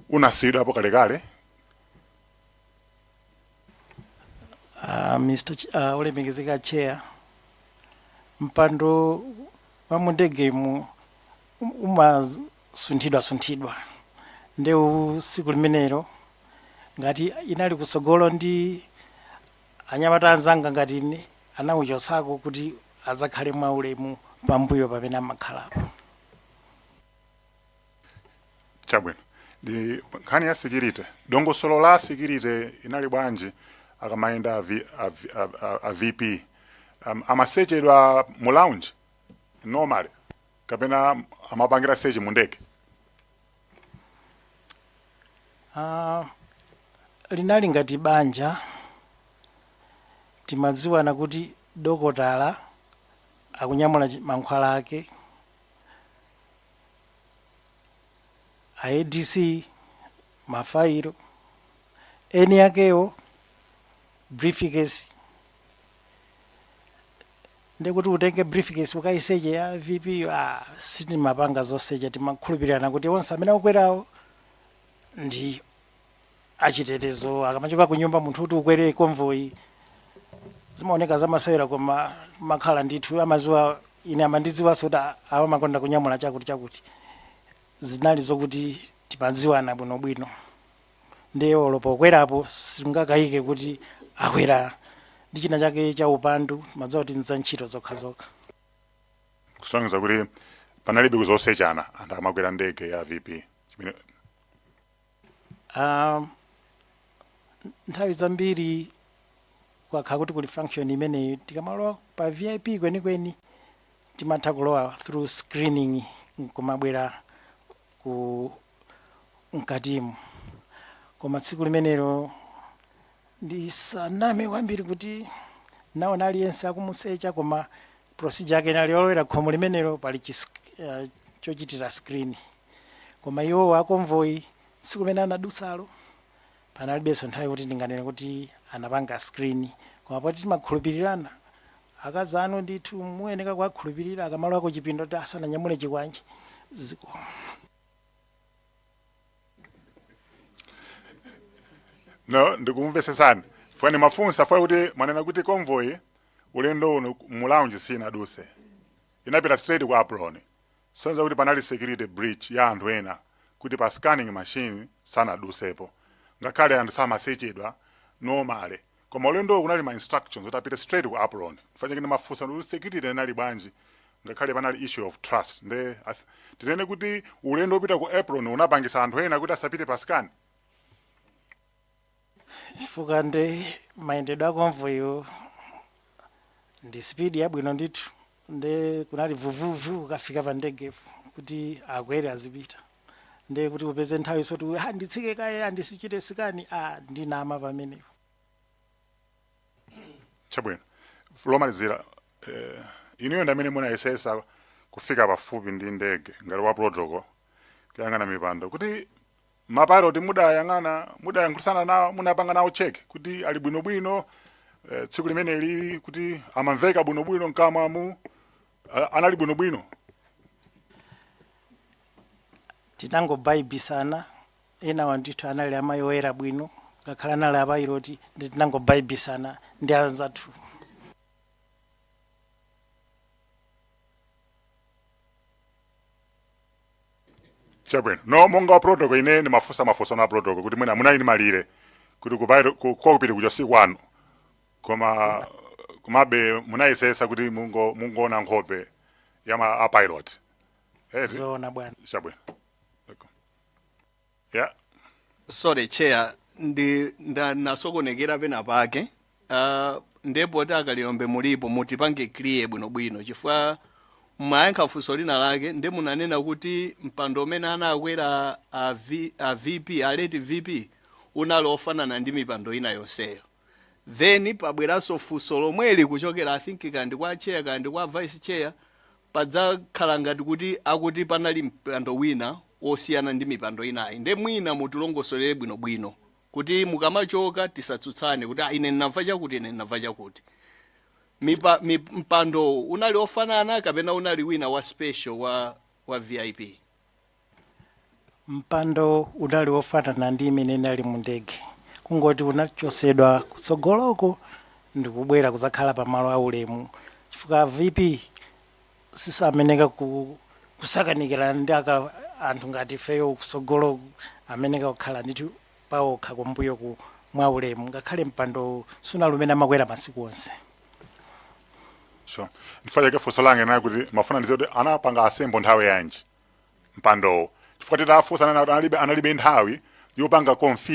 Speaker 4: unasiyidwa apo kalekale.
Speaker 2: Mr. Ulemekezeka Chair, mpando wa mundege mu umasunthidwa nde usiku limenelo ngati inali kusogolo ndi anyamata anzanga ngati ine anauchosako kuti azakhale mwa ulemu pambuyo pamene amakhalapo.
Speaker 4: Chabwino. Ndi nkhani ya security, dongosolo la security inali bwanji akamayenda a VP amasechedwa mu lounge normal kapena amapangira seche mu ndege?
Speaker 2: Linali ngati banja, timadziwana kuti dokotala akunyamula mankhwala ake, ADC mafairo eni yakewo briefcase, ndekuti utenge briefcase ukaiseche ya VP. Siti mapanga zosecha, timakhulupirana kuti onse amene akwerawo ndi achitetezo. Akamachoka kunyumba munthu kuti ukwere convoy zimaoneka zamasewera, koma makhala ndithu amaziwa. Ine amandidziwanso kuti awa makonda kunyamula chakuti zinali zokuti timadziwana bwinobwino. Ndiyo olopa ukwerapo singakayike kuti akwera ndi china chake cha upandu, madziwa kuti nza ntchito zokhazokha.
Speaker 4: Kusonyeza kuti panalibe kuzosechana anthu amakwera ndege ya VP. Nthawi zambiri kwakhala kuti kuli function imeneyi tikamalowa pa VIP kwenikweni timatha kulowa through screening kumabwera ku mkatimu. Koma tsiku limenelo ndisaname kwambiri kuti naona aliyense akumusecha, koma procedure yake inali yolowera khomo limenelo pali chochitira screen. Koma iwo akonvoyi tsiku limene anadusalo panalibenso nthawi kuti ndinganene kuti anapanga screen. Koma poti timakhulupirirana, akazi anu ndithu muyeneka kuwakhulupirira akamalowa ku chipindo kuti asananyamule chikwanje ziko. No, ndikumvesesana. Fani mafunsa fa kuti manena kuti convoy ulendo uno mu lounge sina duse. Inapita straight ku apron. Sonza kuti panali security breach ya anthu ena kuti pa scanning machine sana dusepo. Ngakhale anthu samasechedwa normally koma ulendo kunali ma instructions kuti apite straight ku apron fanye kene mafusa kuti security inali bwanji ngakhale panali issue of trust nde tinene kuti ulendo upita ku apron unapangisa anthu ena kuti asapite pasikani
Speaker 2: chifukwa nde mayendedwe akonvoyo ndi speed yabwino ndithu nde kunali vuvuvu ukafika pa ndegepo kuti akwere azipita nde kuti upeze nthawi soti nditsike kaye andisichite sikani ndinama pamenepo
Speaker 4: chabwino lomalizira iniyo ndamene munayesesa kufika pafupi ndi ndege ngati wa protocol kuyang'ana mipando kuti mapilot mudayankhulisana nawo munapanga nawo check kuti ali bwinobwino tsiku limene lili kuti amamveka bwinobwino mkamwamu anali bwinobwino
Speaker 2: tinangobaibisana ena wandithu anali amayoera bwino ngakhala anali apiloti ndi tinangobaibisana ndi anzathu
Speaker 4: chabwino no monga protocol ine ni mafusa na protocol kuti mwina munali ni malire kuti kupita kuja siku ano koma kumabe munayesesa kuti mungoona nkhope ya apilot
Speaker 2: zona bwana
Speaker 4: chabwino yeah
Speaker 11: sorry chair nasokonekera pena pake ndipo Kalilombe mulipo mutipange clear bwinobwino chifukwa mwayankha funso lina lake ndi munanena kuti mpando umene anakwera a VP aleti VP unali ofanana ndi mipando ina yonseyo then pabweranso funso lomweli kuchokera I think kandi kwa chair kandi kwa vice chair padzakhala ngati kuti akuti panali mpando wina osiyana ndi mipando inayi nde mwina mutilongosolere bwinobwino kuti mukamachoka tisatsutsane kuti ine ndinamva chakuti ine ndinamva chakuti mpando unali ofanana kapena unali wina wa special wa VIP
Speaker 2: mpando unali ofanana ndi imene inali mu ndege kungoti unachosedwa kutsogoloko ndi kubwera kuzakhala pa malo aulemu chifukwa VP sisameneka kusakanikira ndi anthu ngati feyo kutsogoloko ameneka kukhala ndithu pawokha kumbuyo ku mwaulemu ngakhale mpando sunalumene amakwera masiku onse
Speaker 4: so ndifanye funso lange naye kuti mafuna ndize kuti anapanga asembo nthawi yanji mpando chifukwa titafusa analibe nthawi yopanga config